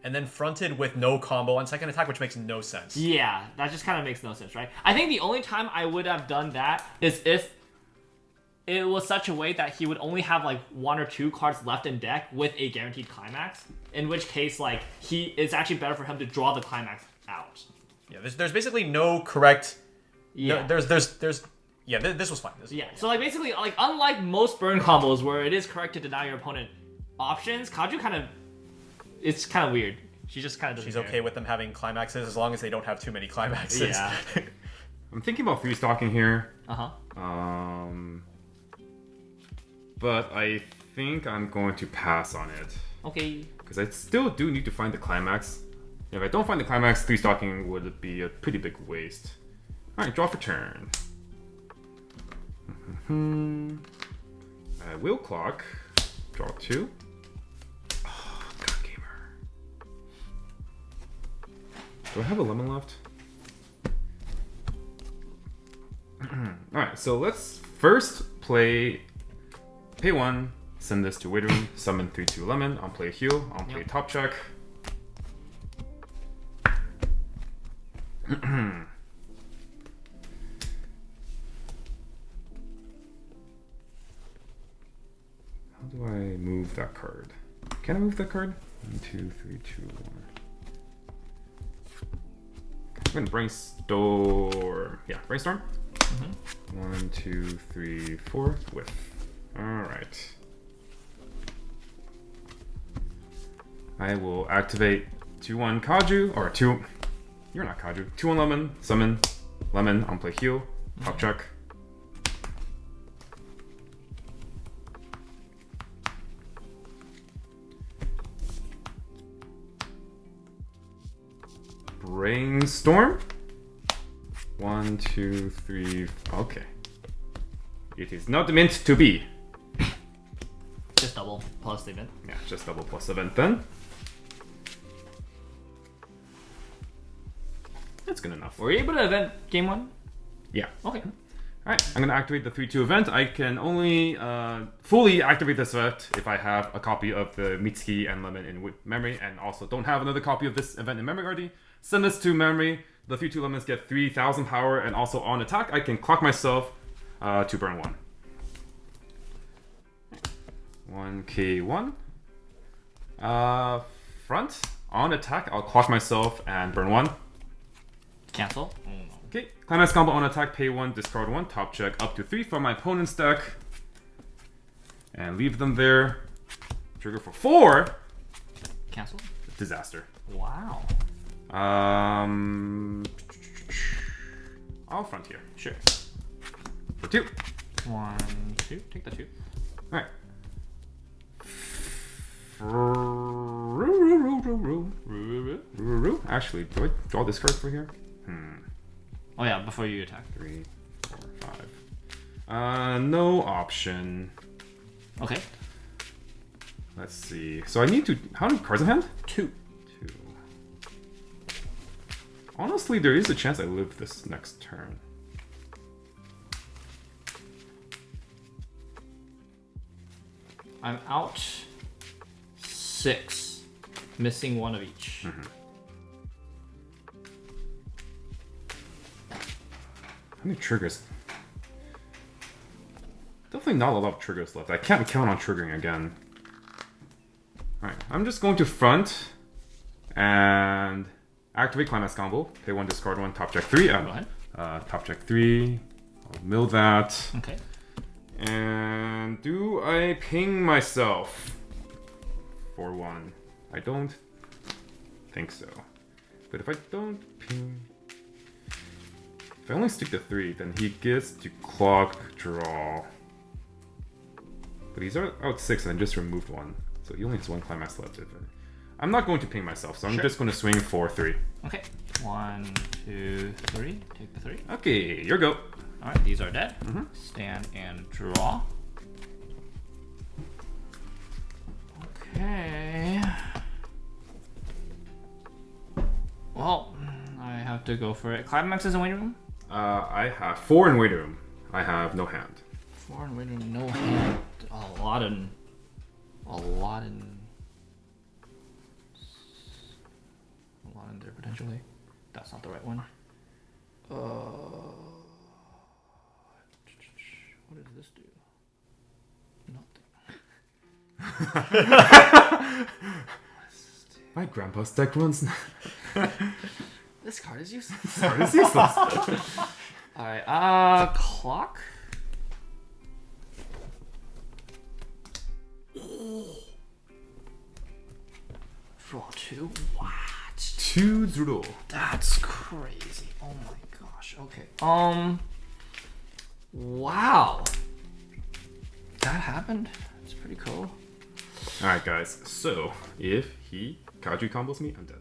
and then fronted with no combo on second attack, which makes no sense. Yeah, that just kind of makes no sense, right? I think the only time I would have done that is if it was such a way that he would only have like 1 or 2 cards left in deck with a guaranteed climax, in which case like it's actually better for him to draw the climax out. Yeah, there's basically no correct. Yeah. No, yeah, this was fine. So like basically like unlike most burn combos where it is correct to deny your opponent options, Kaju it's kind of weird. She just kind of She's okay with them having climaxes as long as they don't have too many climaxes. Yeah. I'm thinking about 3 stocking here. But I think I'm going to pass on it. Okay. Because I still do need to find the climax. If I don't find the climax, 3 stocking would be a pretty big waste. Alright, draw for turn. I will clock. Draw 2. Oh, God gamer. Do I have a lemon left? Alright, so let's first play. Pay 1, send this to waiting room, summon 3/2 lemon, I'll play heal, I'll play top check. How do I move that card? Can I move that card? 1, 2, 3, 2, 1. I'm gonna brainstorm. Yeah, brainstorm. 1, 2, 3, 4. Whiff. Alright. I will activate 2/1 Kaju, or 2. You're not Kaju. 2/1 lemon, summon, lemon, on play heal, top check. Brainstorm. 1, 2, 3. Okay. It is not meant to be. Just double plus the event. Yeah, just double plus event then. That's good enough. Were you able to event game 1? Yeah. Okay. Alright, I'm gonna activate the 3/2 event. I can only fully activate this event if I have a copy of the Mitsuki and Lemon in memory, and also don't have another copy of this event in memory already. Send this to memory. The 3/2 lemons get 3,000 power, and also on attack, I can clock myself to burn 1. 1k1. Front. On attack, I'll clock myself and burn 1. Cancel. Okay, climax combo on attack, pay 1, discard 1, top check up to 3 from my opponent's deck. And leave them there. Trigger for 4. Cancel. Disaster. Wow. I'll front here. Sure. For 2. 1, 2. Take the 2. Alright. Actually, do I draw this card for here? Oh yeah, before you attack. 3, 4, 5. No option. Okay. Let's see. So I need to. How many cards in hand? 2. 2. Honestly, there is a chance I live this next turn. I'm out 6, missing 1 of each. How many triggers? Definitely not a lot of triggers left. I can't count on triggering again. Alright, I'm just going to front and activate Climax combo. Pay 1, discard 1, top check 3. Go ahead. Top check 3. I'll mill that. Okay. And do I ping myself for 1? I don't think so. But if I don't ping... If I only stick to 3, then he gets to clock draw. But he's out 6 and I just removed 1. So he only has 1 climax left. I'm not going to ping myself, so I'm just going to swing for 3. Okay. 1, 2, 3. Take the 3. Okay, your go. Alright, these are dead. Stand and draw. Okay. Well, I have to go for it. Climax is in waiting room? I have 4 in waiting room. I have no hand. 4 in waiting room, no hand. A lot in there potentially. That's not the right one. What does this do? Nothing. My grandpa's deck runs. This card is useless. This card is useless. Alright, clock. Draw 2? What? 2 draw. That's crazy. Oh my gosh. Okay. Wow. That happened? It's pretty cool. Alright, guys. So, if he Kaju combos me, I'm dead.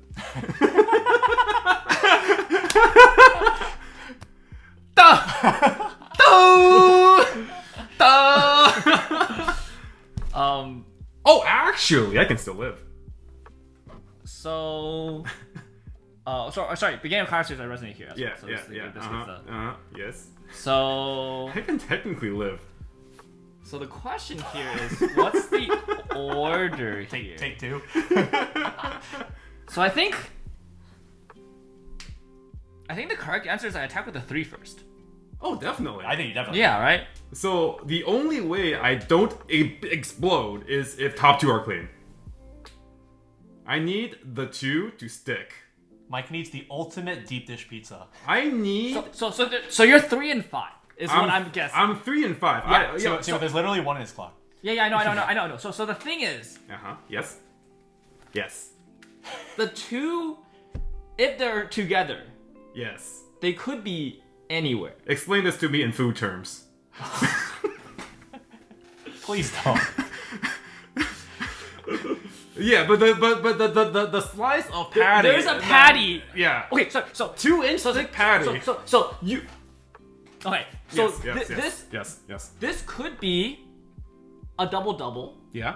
Oh, actually, I can still live. So, sorry. Beginning of conversation, I resonate here. Yeah, So yeah, this yeah. gets the- Yes. So, I can technically live. so the question here is, what's the order here? Take 2. So I think the correct answer is I attack with the 3 first. Oh, definitely. I think you definitely. Yeah, right? So, the only way I don't explode is if top 2 are clean. I need the 2 to stick. Mike needs the ultimate deep dish pizza. I need... So you're 3 and 5 is what I'm guessing. I'm 3 and 5. Yeah, So there's literally 1 in his clock. Yeah, I know. So the thing is, Yes. Yes. the 2, if they're together, Yes. they could be anywhere. Explain this to me in food terms. Please don't. Yeah, but the slice of patty. There's a patty. Yeah. Okay, so 2-inch thick patty. So you. Okay, so Yes. this could be a double. Yeah.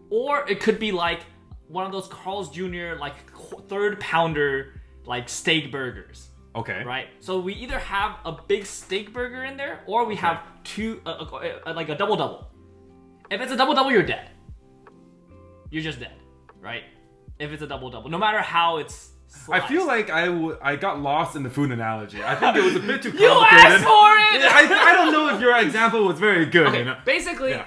Or it could be like one of those Carl's Jr. like 3rd pounder like steak burgers, Okay. right? So we either have a big steak burger in there, or we have like a double. If it's a double, you're dead. You're just dead, right? If it's a double, no matter how it's sliced. I feel like I got lost in the food analogy. I think it was a bit too complicated. You asked for it. I don't know if your example was very good. Okay, You know? basically, Yeah.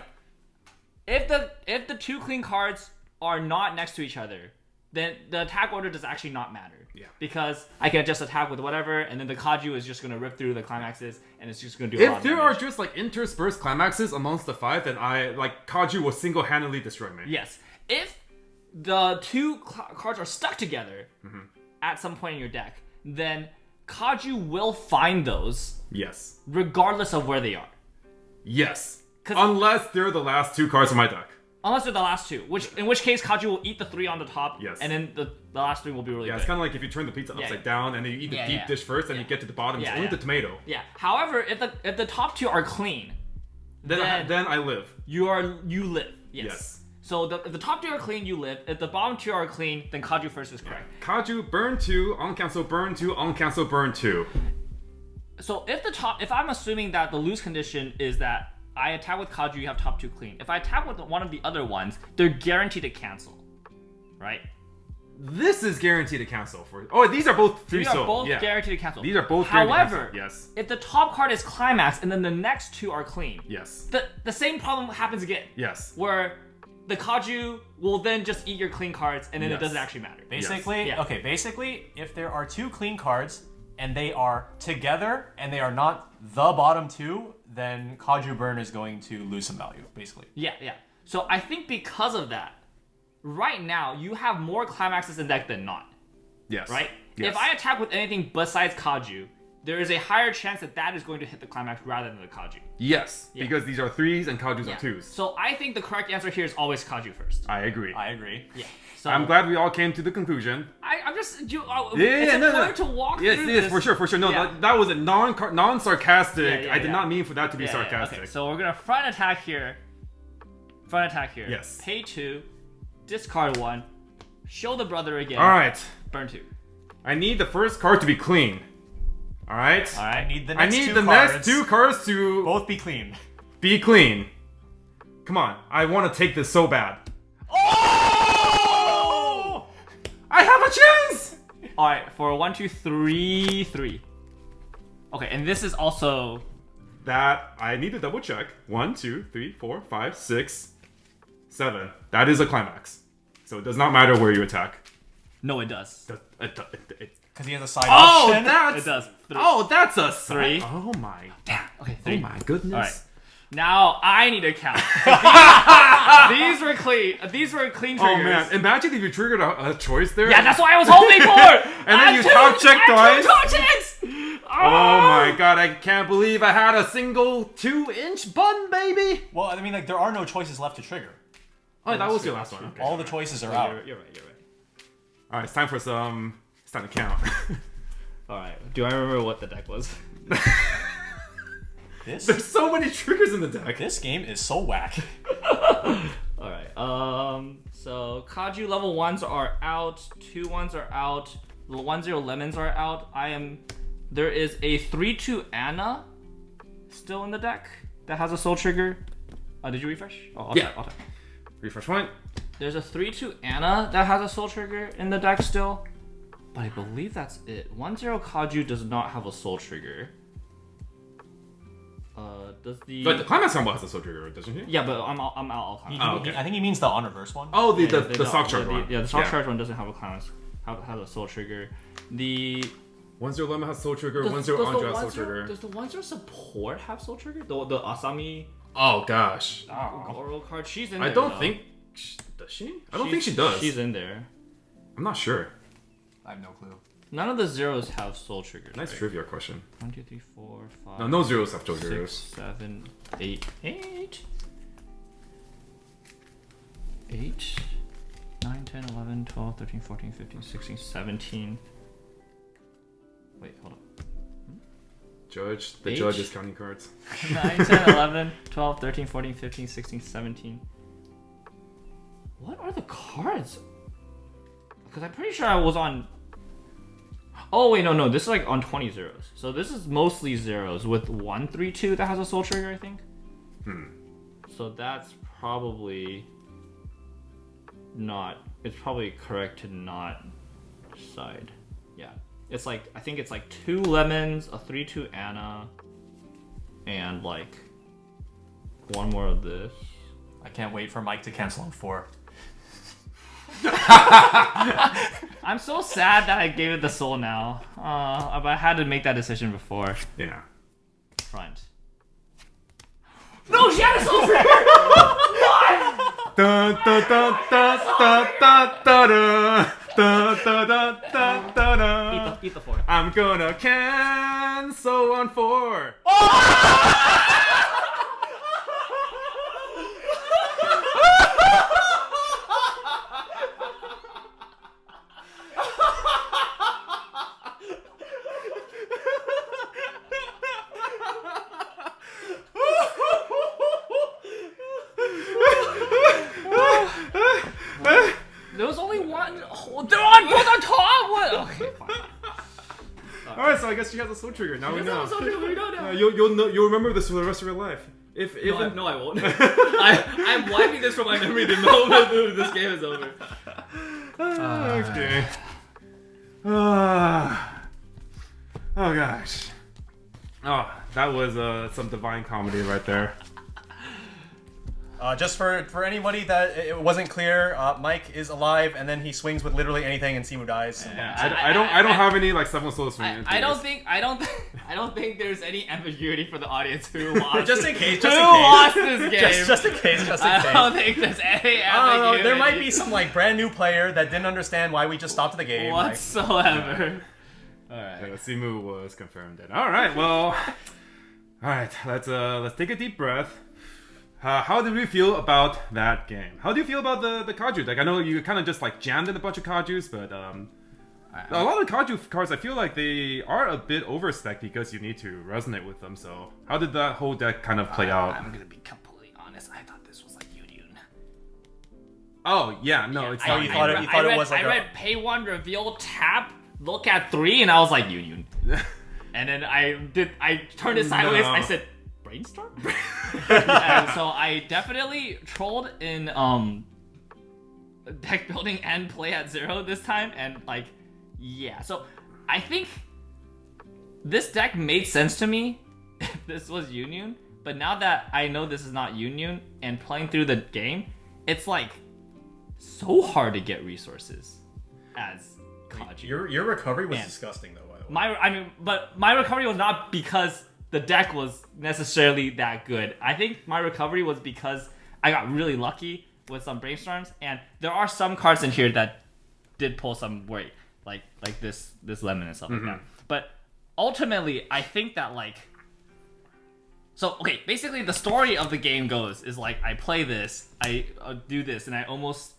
if the 2 clean cards are not next to each other, then the attack order does actually not matter. Yeah. Because I can just attack with whatever, and then the Kaju is just gonna rip through the climaxes, and it's just gonna do a lot If of there damage. are just like interspersed climaxes amongst the 5, then Kaju will single-handedly destroy me. Yes. If the 2 cards are stuck together at some point in your deck, then Kaju will find those Yes. regardless of where they are. Yes. Unless they're the last 2 cards of my deck. Unless they're the last two, in which case Kaju will eat the 3 on the top, Yes. and then the last 3 will be really Yeah, good. it's kind of like if you turn the pizza upside down and then you eat the deep dish first, and you get to the bottom, it's only the tomato. Yeah. However, if the top 2 are clean, then I live. You live. Yes. So if the top 2 are clean, you live. If the bottom 2 are clean, then Kaju first is correct. Kaju, burn 2, uncancel, burn 2, uncancel, burn 2. So if I'm assuming that the lose condition is that I attack with Kaju, you have top 2 clean. If I attack with one of the other ones, they're guaranteed to cancel, right? This is guaranteed to cancel for. Oh, these are both free. These are both guaranteed to cancel. These are both. However, yes. If the top card is climax and then the next 2 are clean, yes, the same problem happens again. Yes. Where the Kaju will then just eat your clean cards and then it doesn't actually matter. Basically, basically, if there are 2 clean cards and they are together and they are not the bottom 2, then Kaju Burn is going to lose some value, basically. Yeah. So I think because of that, right now you have more climaxes in deck than not. Yes. Right? Yes. If I attack with anything besides Kaju, there is a higher chance that is going to hit the climax rather than the Kaju. Yes, because these are 3s and Kaju's are 2s. So I think the correct answer here is always Kaju first. I agree. Yeah. So I'm glad we all came to the conclusion. I'm just it's important to walk through this. Yes, for sure. No, that was a non-sarcastic. Yeah, I did not mean for that to be sarcastic. Okay, so we're gonna front attack here. Yes. Pay 2, discard 1, show the brother again. All right. Burn 2. I need the first card to be clean. All right. I need the next 2 cards to both be clean. Be clean. Come on, I want to take this so bad. Oh! I have a chance. All right, for 1, 2, 3, 3. Okay, and this is also that I need to double check. 1, 2, 3, 4, 5, 6, 7. That is a climax. So it does not matter where you attack. No, it does. Because he has a side option. It does. 3. Oh, that's a 3. Oh my. Damn. Okay, 3. Oh my goodness. All right. Now I need to count. These were clean. These were clean triggers. Oh man! Imagine if you triggered a choice there. Yeah, that's what I was hoping for. And then you top check twice. Oh my god! I can't believe I had a single 2-inch bun, baby. Well, I mean, like there are no choices left to trigger. Oh, that was your last one. Okay. All the choices are out. You're right. All right, it's time for some. It's time to count. All right. Do I remember what the deck was? There's so many triggers in the deck. This game is so whack. All right. So Kaju level 1s are out. 2-1s are out. 1-0 lemons are out. There is a 3-2 Anna still in the deck that has a soul trigger. Did you refresh? Oh, I'll type. Refresh point. There's a 3-2 Anna that has a soul trigger in the deck still, but I believe that's it. 1-0 Kaju does not have a soul trigger. But the climax combo has a soul trigger, doesn't he? Yeah, but I'm out all climax. I think he means the on reverse one. Oh, the sock charge one. Yeah, the sock charge one doesn't have a climax. Has a soul trigger. The 1-0 lemon has soul trigger. 1-0 Andra has soul trigger. Does the 1-0 support have soul trigger? The Asami. Oh gosh. Oral card. She's in. I there, don't though. think. Does she? I don't think she does. She's in there. I'm not sure. I have no clue. None of the zeros have soul triggers. Nice trivia question. 1, 2, 3, 4, 5. No zeros have soul 6, triggers. 7, 8, 9, 10, 11, 12, 13, 14, 15, 16, 17. Wait, hold on. The judge is counting cards. 9, 10, 11, 12, 13, 14, 15, 16, 17. What are the cards? Because I'm pretty sure I was on... Oh, wait, no. This is like on 20 zeros. So this is mostly zeros with 1, 3, 2 that has a soul trigger, I think. So that's probably not... It's probably correct to not decide. Yeah. It's like... I think it's like 2 lemons, a 3-2 Anna, and like 1 more of this. I can't wait for Mike to cancel on 4. I'm so sad that I gave it the soul now. But I had to make that decision before. Yeah. Front. No, she had a soul trigger! What? Dun, dun, dun, dun, dun, dun, dun, dun, dun, dun, dun, dun, dun. Eat the 4. I'm gonna cancel on 4. so I guess she has a soul trigger. Now we know. We don't know. You'll remember this for the rest of your life. No, I won't. I'm wiping this from my memory the moment this game is over. Okay. Oh gosh. Oh, that was some divine comedy right there. Just for anybody that it wasn't clear, Mike is alive, and then he swings with literally anything, and Simu dies. Yeah, I don't have any like 7 soul swing. I don't think there's any ambiguity for the audience who watched. Just in case. Who watched this game? Just in case. I don't think there's any ambiguity. I don't know. There might be some like brand new player that didn't understand why we just stopped the game. Whatsoever. All right. Simu was confirmed dead. All right. Well. All right. Let's take a deep breath. How did we feel about that game? How do you feel about the Kaju deck? I know you kind of just like jammed in a bunch of Kajus, but a lot of Kaju cards, I feel like they are a bit overspec because you need to resonate with them. So how did that whole deck kind of play out? I'm gonna be completely honest. I thought this was like Union. Oh yeah, no, it's not. You thought it was like I read pay 1, reveal, tap, look at 3, and I was like Union. And then I turned it sideways. No. I said brainstorm. And so I definitely trolled in deck building and play at 0 this time, and like yeah. So I think this deck made sense to me if this was Union, but now that I know this is not Union and playing through the game, it's like so hard to get resources as Kaju. Your recovery was disgusting though. By the way. But my recovery was not because the deck was necessarily that good. I think my recovery was because I got really lucky with some brainstorms, and there are some cards in here that did pull some weight, like this lemon and stuff like that. But ultimately, I think that okay, basically the story of the game goes is like I play this, I do this, and I almost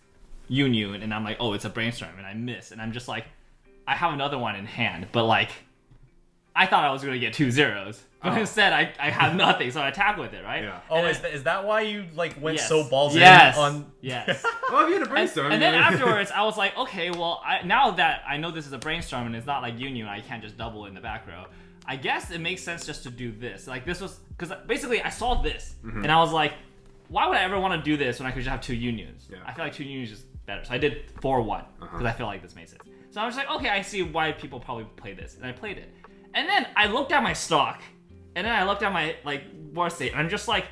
Union, and I'm like, oh, it's a brainstorm, and I miss, and I'm just like, I have another one in hand, but like, I thought I was going to get 2 zeros. But instead, I have nothing, so I attack with it, right? Yeah. Oh, is that why you like went Yes. so balls Yes. in on? Yes. Well, if you had a brainstorm. And then afterwards, I was like, okay, well, now that I know this is a brainstorm and it's not like Union, I can't just double in the back row. I guess it makes sense just to do this. Like this was because basically I saw this and I was like, why would I ever want to do this when I could just have 2 Unions? Yeah. I feel like 2 Unions is just better. So I did 4-1 because I feel like this made sense. So I was like, okay, I see why people probably play this, and I played it. And then I looked at my stock, and then I looked at my war state, and I'm just like,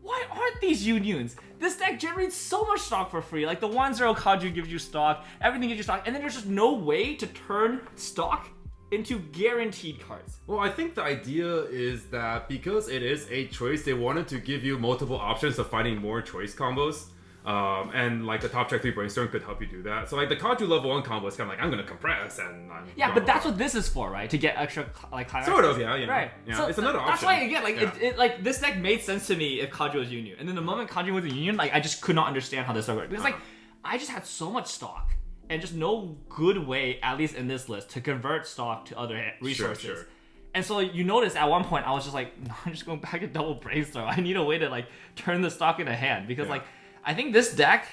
why aren't these Unions? This deck generates so much stock for free. Like the 1-0 Kaju gives you stock, everything gives you stock, and then there's just no way to turn stock into guaranteed cards. Well, I think the idea is that because it is a choice, they wanted to give you multiple options of finding more choice combos. And like the top track 3 brainstorm could help you do that. So like the Kaju level 1 combo is kind of like I'm gonna compress and but that's what this is for, right? To get extra like high sort of, yeah, right. Yeah, so it's another option. That's why again, like this deck made sense to me if Kaju was Union, and then the moment Kaju was a Union, like I just could not understand how this worked because like I just had so much stock and just no good way, at least in this list, to convert stock to other resources. Sure. And so you notice at one point I was just like, no, I'm just going back to double brainstorm. I need a way to like turn the stock into hand because like. I think this deck,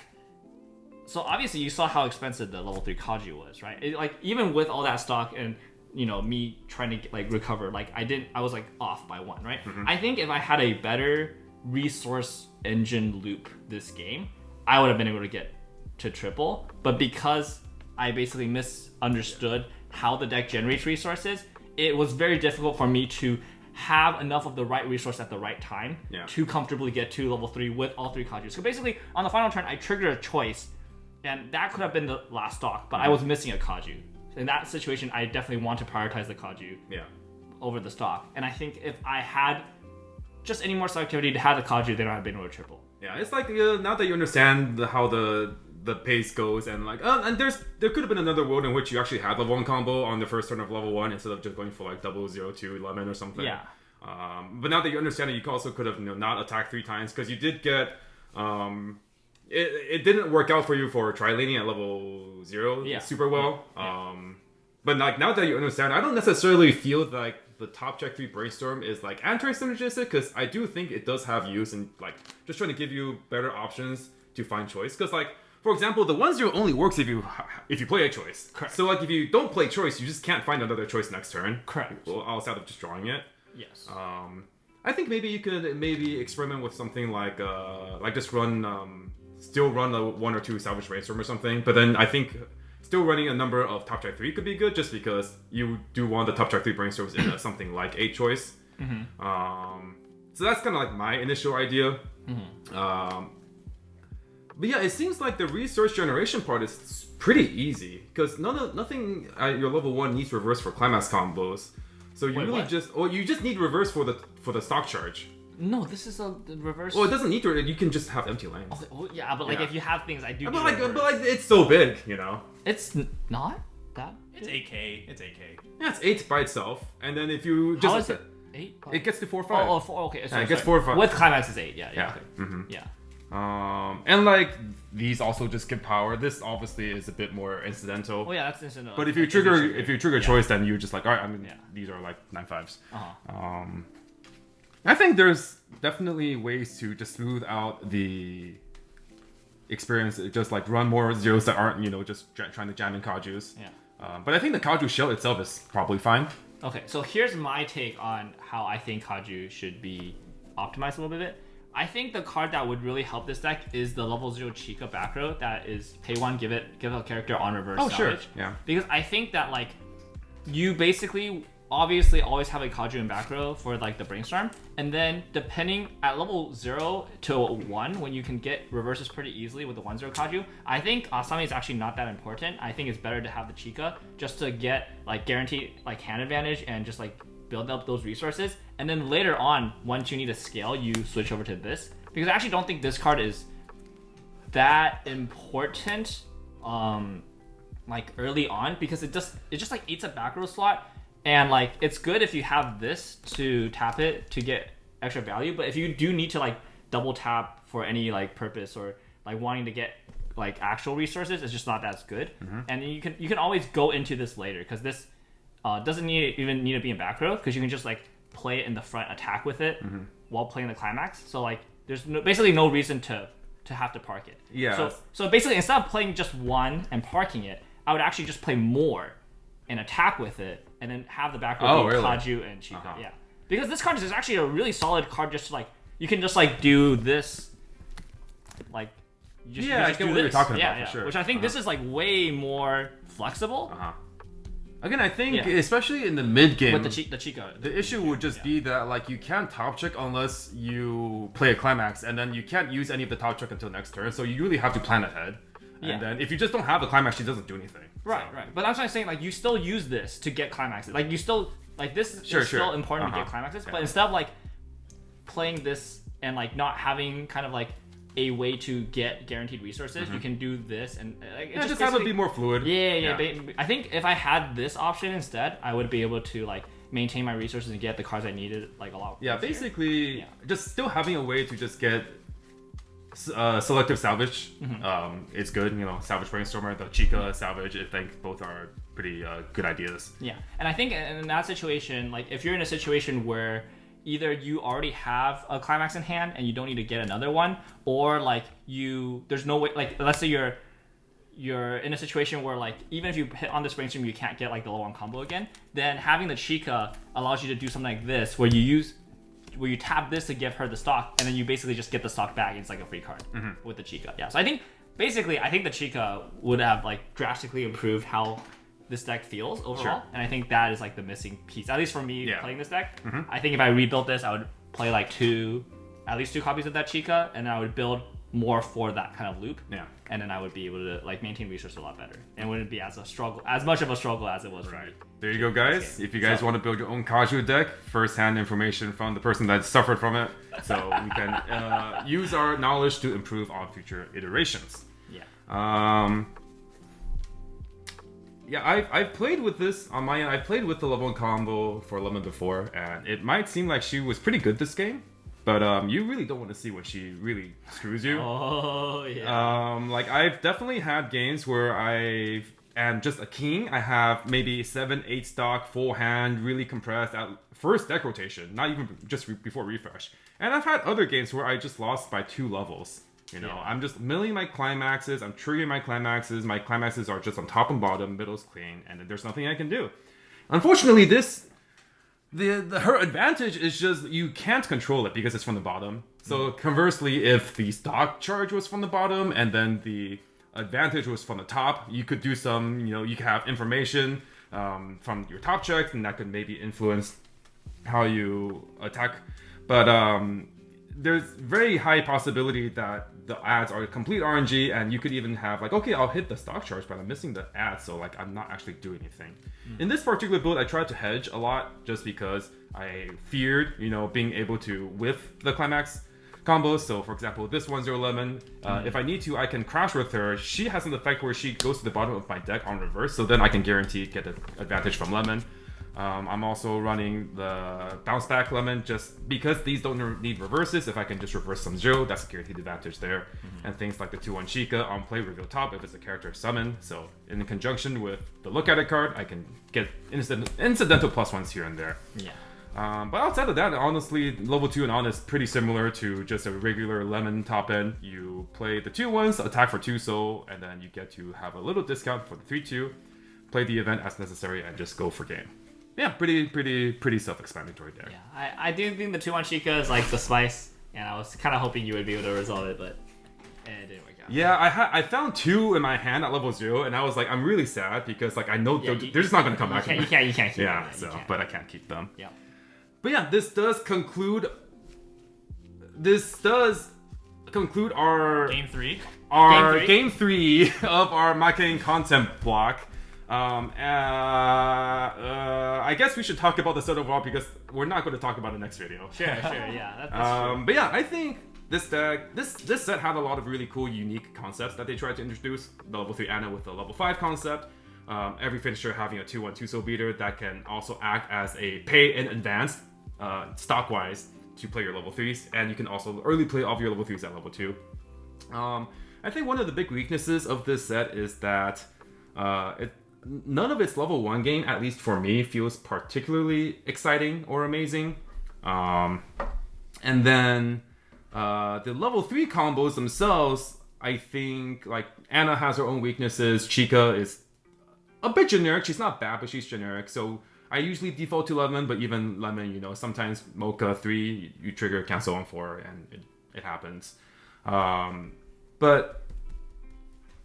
so obviously you saw how expensive the level 3 Kaju was, right? Like even with all that stock and me trying to like recover, like I was like off by 1, right? I think if I had a better resource engine loop this game, I would have been able to get to triple. But because I basically misunderstood how the deck generates resources, it was very difficult for me to have enough of the right resource at the right time to comfortably get to level 3 with all 3 Kajus. So basically, on the final turn, I triggered a choice, and that could have been the last stock, but I was missing a Kaju. In that situation, I definitely want to prioritize the Kaju over the stock. And I think if I had just any more selectivity to have the Kaju, then I'd been able to triple. Yeah, it's like now that you understand how the pace goes, and like and there could have been another world in which you actually had level 1 combo on the first turn of level 1 instead of just going for like 002 lemon or something. Yeah. But now that you understand it, you also could have not attacked 3 times because you did get it didn't work out for you for tri-laning at level 0 super well. But like now that you understand, I don't necessarily feel like the top check 3 brainstorm is like anti-synergistic because I do think it does have use and like just trying to give you better options to find choice because like for example, the 1-0 only works if you play a choice. Correct. So like if you don't play choice, you just can't find another choice next turn. Correct. Well, outside of just drawing it. Yes. I think maybe you could experiment with something like just run still run a 1 or 2 salvage brainstorm or something. But then I think still running a number of top track 3 could be good, just because you do want the top track 3 brainstorms in something like 8 choice. So that's kind of like my initial idea. But yeah, it seems like the resource generation part is pretty easy, because nothing at your level 1 needs reverse for climax combos. So you you just need reverse for the stock charge. No, this is the reverse. Well, it doesn't need to. You can just have empty lanes. Oh, yeah, but like if you have things, I do. But like it's so big, you know. It's not that. It's 8k. It's 8k. Yeah, it's 8 by itself, and then if you just how is it 8? It gets to 4 or 5. Oh, 4. Okay, it gets 4 or 5. With climax is 8. Yeah. Mm-hmm. Yeah. And like these also just give power. This obviously is a bit more incidental. Oh yeah, that's incidental. But if you trigger choice, then you're just like, all right. I mean, these are like 9/5s. I think there's definitely ways to just smooth out the experience. Just like run more zeros that aren't just trying to jam in Kajus. Yeah. But I think the Kaju shell itself is probably fine. Okay, so here's my take on how I think Kaju should be optimized a little bit. I think the card that would really help this deck is the level 0 Chica back row that is pay 1, give a character on reverse salvage. Sure. Yeah. Because I think that like you basically obviously always have a Kaju in back row for like the brainstorm, and then depending at level 0 to 1 when you can get reverses pretty easily with the 1-0 Kaju, I think Asami is actually not that important. I think it's better to have the Chica just to get like guaranteed like hand advantage and just like build up those resources, and then later on once you need a scale you switch over to this, because I actually don't think this card is that important like early on, because it just like eats a back row slot, and like it's good if you have this to tap it to get extra value, but if you do need to like double tap for any like purpose or like wanting to get like actual resources, it's just not as good. And you can always go into this later, because this doesn't even need to be in back row, because you can just like play it in the front, attack with it while playing the climax. So like there's basically no reason to have to park it. Yeah. So basically instead of playing just one and parking it, I would actually just play more and attack with it, and then have the back row be Kaju and Chica. Yeah. Because this card is actually a really solid card. Just like you can just like do this, like you just I get what you're talking about for sure. Which I think this is like way more flexible. Again, I think especially in the mid game with the Chica, the issue would just be that like you can't top check unless you play a climax, and then you can't use any of the top check until next turn. So you really have to plan ahead. And then if you just don't have a climax, she doesn't do anything. Right. But that's what I'm saying. Like you still use this to get climaxes. Like you still like this is still important to get climaxes. But instead of like playing this and like not having kind of like a way to get guaranteed resources, you can do this and like, just have it be more fluid. Yeah. I think if I had this option instead, I would be able to like maintain my resources and get the cards I needed like a lot. Yeah, basically, just still having a way to just get selective salvage. It's good. Salvage brainstormer, the Chica salvage. I think both are pretty good ideas. Yeah, and I think in that situation, like if you're in a situation where either you already have a climax in hand and you don't need to get another one, or like there's no way, like let's say you're in a situation where like even if you hit on this brainstorm you can't get like the low on combo again, then having the Chica allows you to do something like this where you tap this to give her the stock, and then you basically just get the stock back. It's like a free card with the Chica. Yeah, so I think the Chica would have like drastically improved how this deck feels overall, and I think that is like the missing piece, at least for me playing this deck. I think if I rebuilt this, I would play like at least two copies of that Chica, and I would build more for that kind of loop. Yeah, and then I would be able to like maintain resources a lot better, and wouldn't be as much of a struggle as it was for me. There you go, guys. If you guys want to build your own Kaju deck, first-hand information from the person that suffered from it, so we can use our knowledge to improve on future iterations. I've played with this on my end. I played with the level 1 combo for Lemon before, and it might seem like she was pretty good this game, but you really don't want to see when she really screws you. Oh yeah. Like I've definitely had games where I am just a king. I have maybe 7-8 stock, full hand, really compressed at first deck rotation, not even just before refresh. And I've had other games where I just lost by 2 levels. You know, Yeah. I'm just milling my climaxes. I'm triggering my climaxes. My climaxes are just on top and bottom. Middle's clean, and then there's nothing I can do. Unfortunately, her advantage is just you can't control it because it's from the bottom. So conversely, if the stock charge was from the bottom and then the advantage was from the top, you could do some, you could have information from your top checks, and that could maybe influence how you attack. But there's very high possibility that the ads are complete RNG, and you could even have like, okay, I'll hit the stock charge, but I'm missing the ads, so like I'm not actually doing anything. In this particular build, I tried to hedge a lot just because I feared, being able to whiff the climax combos. So for example, this 1-0 lemon, if I need to, I can crash with her. She has an effect where she goes to the bottom of my deck on reverse, so then I can guarantee get an advantage from lemon. I'm also running the bounce back lemon just because these don't need reverses. If I can just reverse some 0, that's a guaranteed advantage there. And things like the 2-1 Chica on play reveal top if it's a character summon. So in conjunction with the look at it card, I can get incidental +1s here and there. Yeah. But outside of that, honestly, level 2 and on is pretty similar to just a regular lemon top end. You play the 2-1s, attack for 2 soul, and then you get to have a little discount for the 3-2, play the event as necessary, and just go for game. Yeah, pretty self-explanatory there. Yeah, I do think the 2-1 Chica is like the spice, and I was kind of hoping you would be able to resolve it, but it didn't work out. Yeah, I found 2 in my hand at level 0, and I was like, I'm really sad because like I know they're just not going to come back. You can't keep yeah, them. so but I can't keep them. Yeah. But yeah, this does conclude our Game 3. Our game 3 of our Makeine content block. I guess we should talk about the set overall because we're not going to talk about it next video. Sure, yeah, that's true. But yeah, I think this deck, this set had a lot of really cool, unique concepts that they tried to introduce. The level 3 Ana with the level 5 concept. Every finisher having a 2-1 2-soul beater that can also act as a pay in advance, stock-wise, to play your level 3s. And you can also early play all of your level 3s at level 2. I think one of the big weaknesses of this set is that none of its level 1 game, at least for me, feels particularly exciting or amazing. And then the level 3 combos themselves, I think, like, Ana has her own weaknesses. Chica is a bit generic. She's not bad, but she's generic. So I usually default to Lemon, but even Lemon, sometimes Mocha 3, you trigger cancel on 4, and it happens. But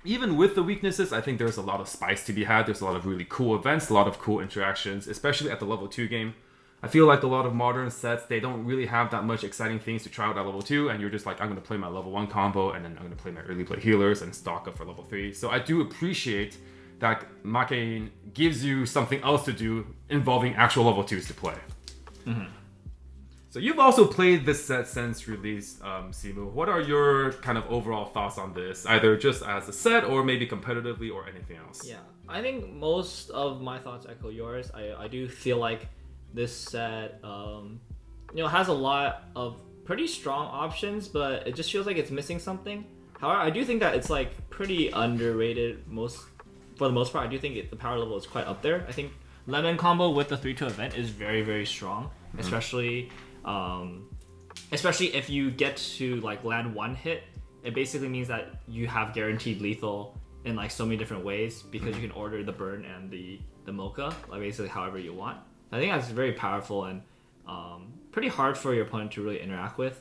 even with the weaknesses, I think there's a lot of spice to be had. There's a lot of really cool events, a lot of cool interactions, especially at the level 2 game. I feel like a lot of modern sets, they don't really have that much exciting things to try out at level 2, and you're just like, I'm going to play my level 1 combo, and then I'm going to play my early play healers and stock up for level 3. So I do appreciate that Makeine gives you something else to do involving actual level 2s to play. So you've also played this set since release, Simu. What are your kind of overall thoughts on this, either just as a set or maybe competitively or anything else? Yeah, I think most of my thoughts echo yours. I do feel like this set, has a lot of pretty strong options, but it just feels like it's missing something. However, I do think that it's like pretty underrated for the most part. I do think the power level is quite up there. I think Lemon combo with the 3-2 event is very, very strong, especially if you get to like land one hit. It basically means that you have guaranteed lethal in like so many different ways because you can order the burn and the mocha, like basically however you want. I think that's very powerful and pretty hard for your opponent to really interact with.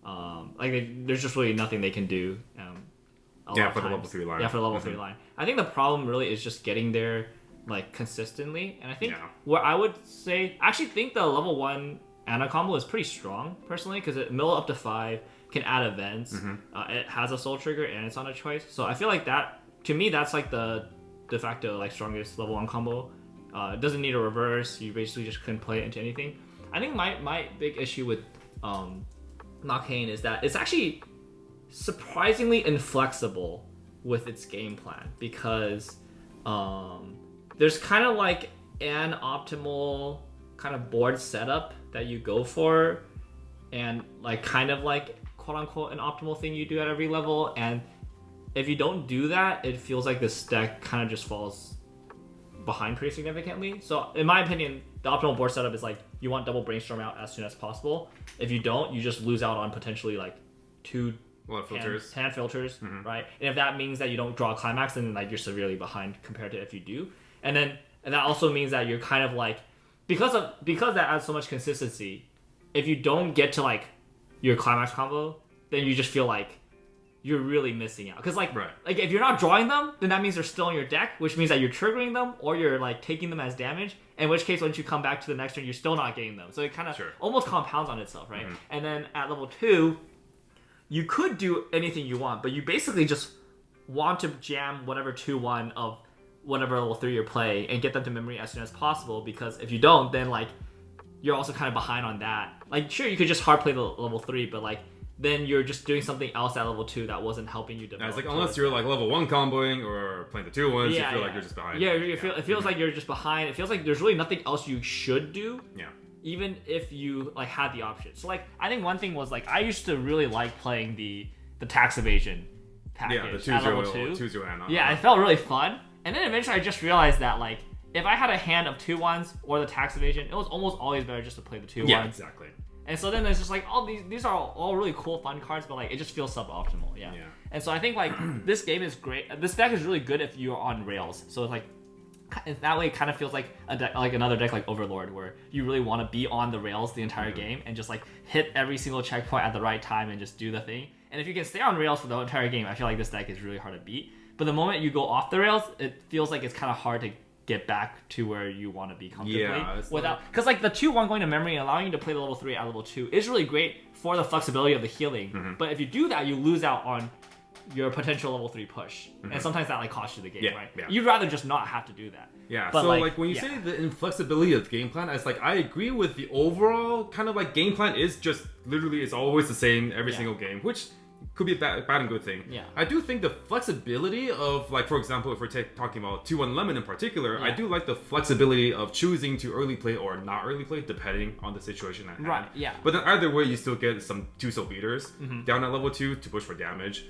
There's just really nothing they can do. For the level 3 line. Yeah, for the level 3 line. I think the problem really is just getting there like consistently. And I think what I would say, I actually think the level 1 Ana combo is pretty strong personally because it mill up to 5, can add events. It has a soul trigger and it's on a choice. So I feel like that, to me, that's like the de facto like strongest level 1 combo. It doesn't need a reverse. You basically just couldn't play it into anything. I think my big issue with Makeine is that it's actually surprisingly inflexible with its game plan because there's kind of like an optimal kind of board setup that you go for and like kind of like quote unquote an optimal thing you do at every level, and if you don't do that, it feels like this deck kind of just falls behind pretty significantly. So in my opinion, the optimal board setup is like you want double brainstorm out as soon as possible. If you don't, you just lose out on potentially like 2 A lot of filters. hand filters, right? And if that means that you don't draw a climax, then like you're severely behind compared to if you do. And that also means that you're kind of like because that adds so much consistency. If you don't get to like your climax combo, then you just feel like you're really missing out. Because like if you're not drawing them, then that means they're still in your deck, which means that you're triggering them or you're like taking them as damage. In which case, once you come back to the next turn, you're still not getting them. So it kind of almost compounds on itself, right? And then at level 2, you could do anything you want, but you basically just want to jam whatever 2/1 of whatever level 3 you're playing and get them to memory as soon as possible. Because if you don't, then like you're also kind of behind on that. Like sure, you could just hard play the level 3, but like then you're just doing something else at level 2 that wasn't helping you develop. It's like unless you're like level 1 comboing or playing the 2/1s, you feel like you're just behind. Yeah, it feels like you're just behind. It feels like there's really nothing else you should do. Yeah. Even if you like had the option. So like I think one thing was like I used to really like playing the tax evasion package at level 2. Yeah, it felt really fun. And then eventually I just realized that like if I had a hand of 2/1s or the tax evasion, it was almost always better just to play the 2/1s. Yeah, exactly. And so then there's just like these are all really cool fun cards, but like it just feels suboptimal. Yeah. And so I think like this game is great. This deck is really good if you're on rails. So it's like that way it kind of feels like a deck, like another deck like Overlord, where you really want to be on the rails the entire game and just like hit every single checkpoint at the right time and just do the thing. And if you can stay on rails for the entire game, I feel like this deck is really hard to beat. But the moment you go off the rails, it feels like it's kind of hard to get back to where you want to be comfortably without because like the 2/1 going to memory and allowing you to play the level 3 at level 2 is really great for the flexibility of the healing. But if you do that, you lose out on your potential level 3 push, and sometimes that like costs you the game, right? You'd rather just not have to do that. But so like when you say the inflexibility of the game plan, it's like I agree with the overall kind of like game plan is just literally it's always the same every single game, which could be a bad and good thing. I do think the flexibility of like, for example, if we're talking about 2/1 Lemon in particular, I do like the flexibility of choosing to early play or not early play depending on the situation at hand. But then either way, you still get some 2-so beaters down at level 2 to push for damage.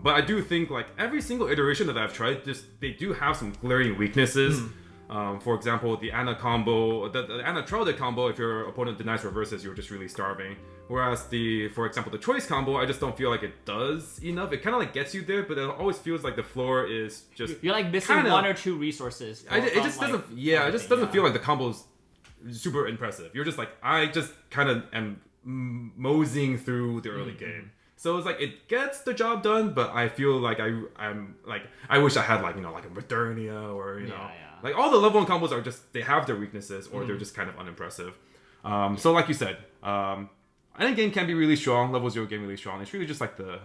But I do think like every single iteration that I've tried, they do have some glaring weaknesses. For example, the Anna combo, the Anna Traude combo, if your opponent denies reverses, you're just really starving. Whereas for example, the Choice combo, I just don't feel like it does enough. It kind of like gets you there, but it always feels like the floor is just... You're like missing one or two resources. It just doesn't feel like the combo's super impressive. You're just like, I just kind of am moseying through the early game. So it's like it gets the job done, but I feel like I'm like I wish I had like like a Modernia or like all the level 1 combos are just they have their weaknesses or they're just kind of unimpressive. So like you said, I think game can be really strong. Level 0 game really strong. It's really just like the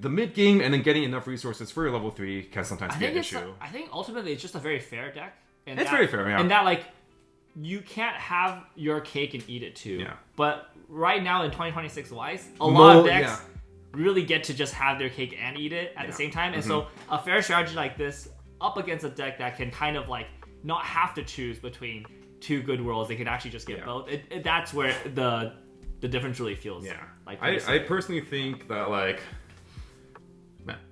mid game and then getting enough resources for your level 3 can sometimes be an issue. I think ultimately it's just a very fair deck. And it's very fair, yeah. And that like you can't have your cake and eat it too. Yeah. But right now in 2026 Weiss, a lot of decks really get to just have their cake and eat it at the same time. And so a fair strategy like this up against a deck that can kind of like not have to choose between two good worlds, they can actually just get both. That's where the difference really feels. Like I personally think that like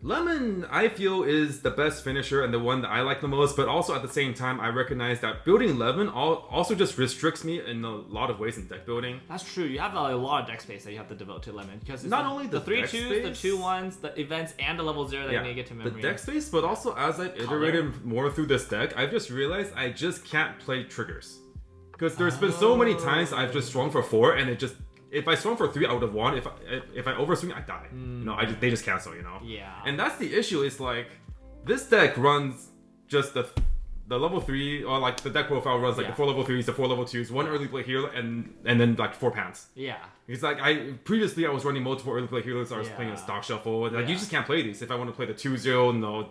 Lemon, I feel, is the best finisher and the one that I like the most, but also at the same time, I recognize that building Lemon also just restricts me in a lot of ways in deck building. That's true. You have a lot of deck space that you have to devote to Lemon, because it's not only the 3/2s, the 2/1s, the events, and the level 0 that you may get to memory. The deck space, but also as I've iterated more through this deck, I've just realized I just can't play triggers. Because there's been so many times I've just swung for 4, and it just... If I swung for 3, I would have won. If I overswing, I die. They just cancel. Yeah. And that's the issue. Is like this deck runs just the level 3, or like the deck profile runs like the 4 level 3s, the 4 level 2s, 1 early play healer, and then like 4 pants. Yeah. It's like previously I was running multiple early play healers. I was playing a stock shuffle. Like you just can't play these. If I want to play the 2-0,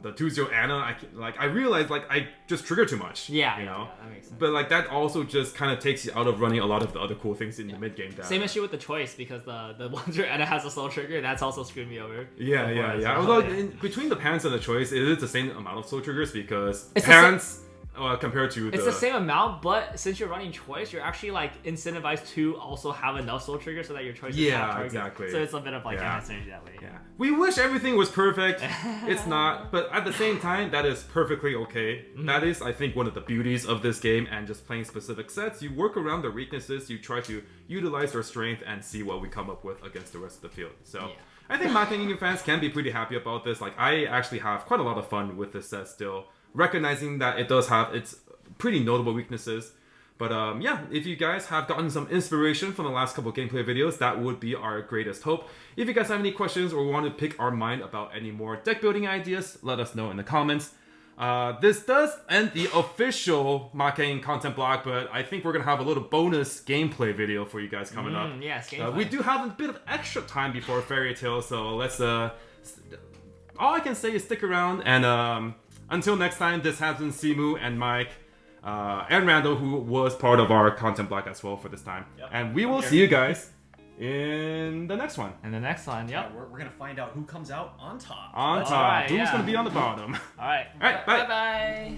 the 2-0 Anna, I realized like I just trigger too much. Yeah, that makes sense. But like that also just kind of takes you out of running a lot of the other cool things in the mid game. Same issue with the choice, because the ones where Anna has a slow trigger, that's also screwed me over. Yeah. Although between the pants and the choice, it is the same amount of slow triggers, because pants compared to It's the same amount, but since you're running choice, you're actually like incentivized to also have enough soul triggers so that your choices have targets. Exactly. So it's a bit of like synergy that way. Yeah. We wish everything was perfect. It's not, but at the same time, that is perfectly okay. That is, I think, one of the beauties of this game and just playing specific sets. You work around their weaknesses, you try to utilize their strength and see what we come up with against the rest of the field. So I think Makeine fans can be pretty happy about this. Like, I actually have quite a lot of fun with this set still, recognizing that it does have its pretty notable weaknesses. But yeah, if you guys have gotten some inspiration from the last couple of gameplay videos, that would be our greatest hope. If you guys have any questions or want to pick our mind about any more deck building ideas, let us know in the comments. This does end the official Makeine content block, but I think we're going to have a little bonus gameplay video for you guys coming up. Yes, we do have a bit of extra time before Fairy Tail, so let's... all I can say is stick around, and until next time, this has been Simu and Mike, and Randall, who was part of our content block as well for this time. Yep. And we will see you guys in the next one. And the next one, Yeah, we're gonna find out who comes out on top. On top. right, Who's yeah. going to be on the bottom? All right. All right, bye. Bye-bye.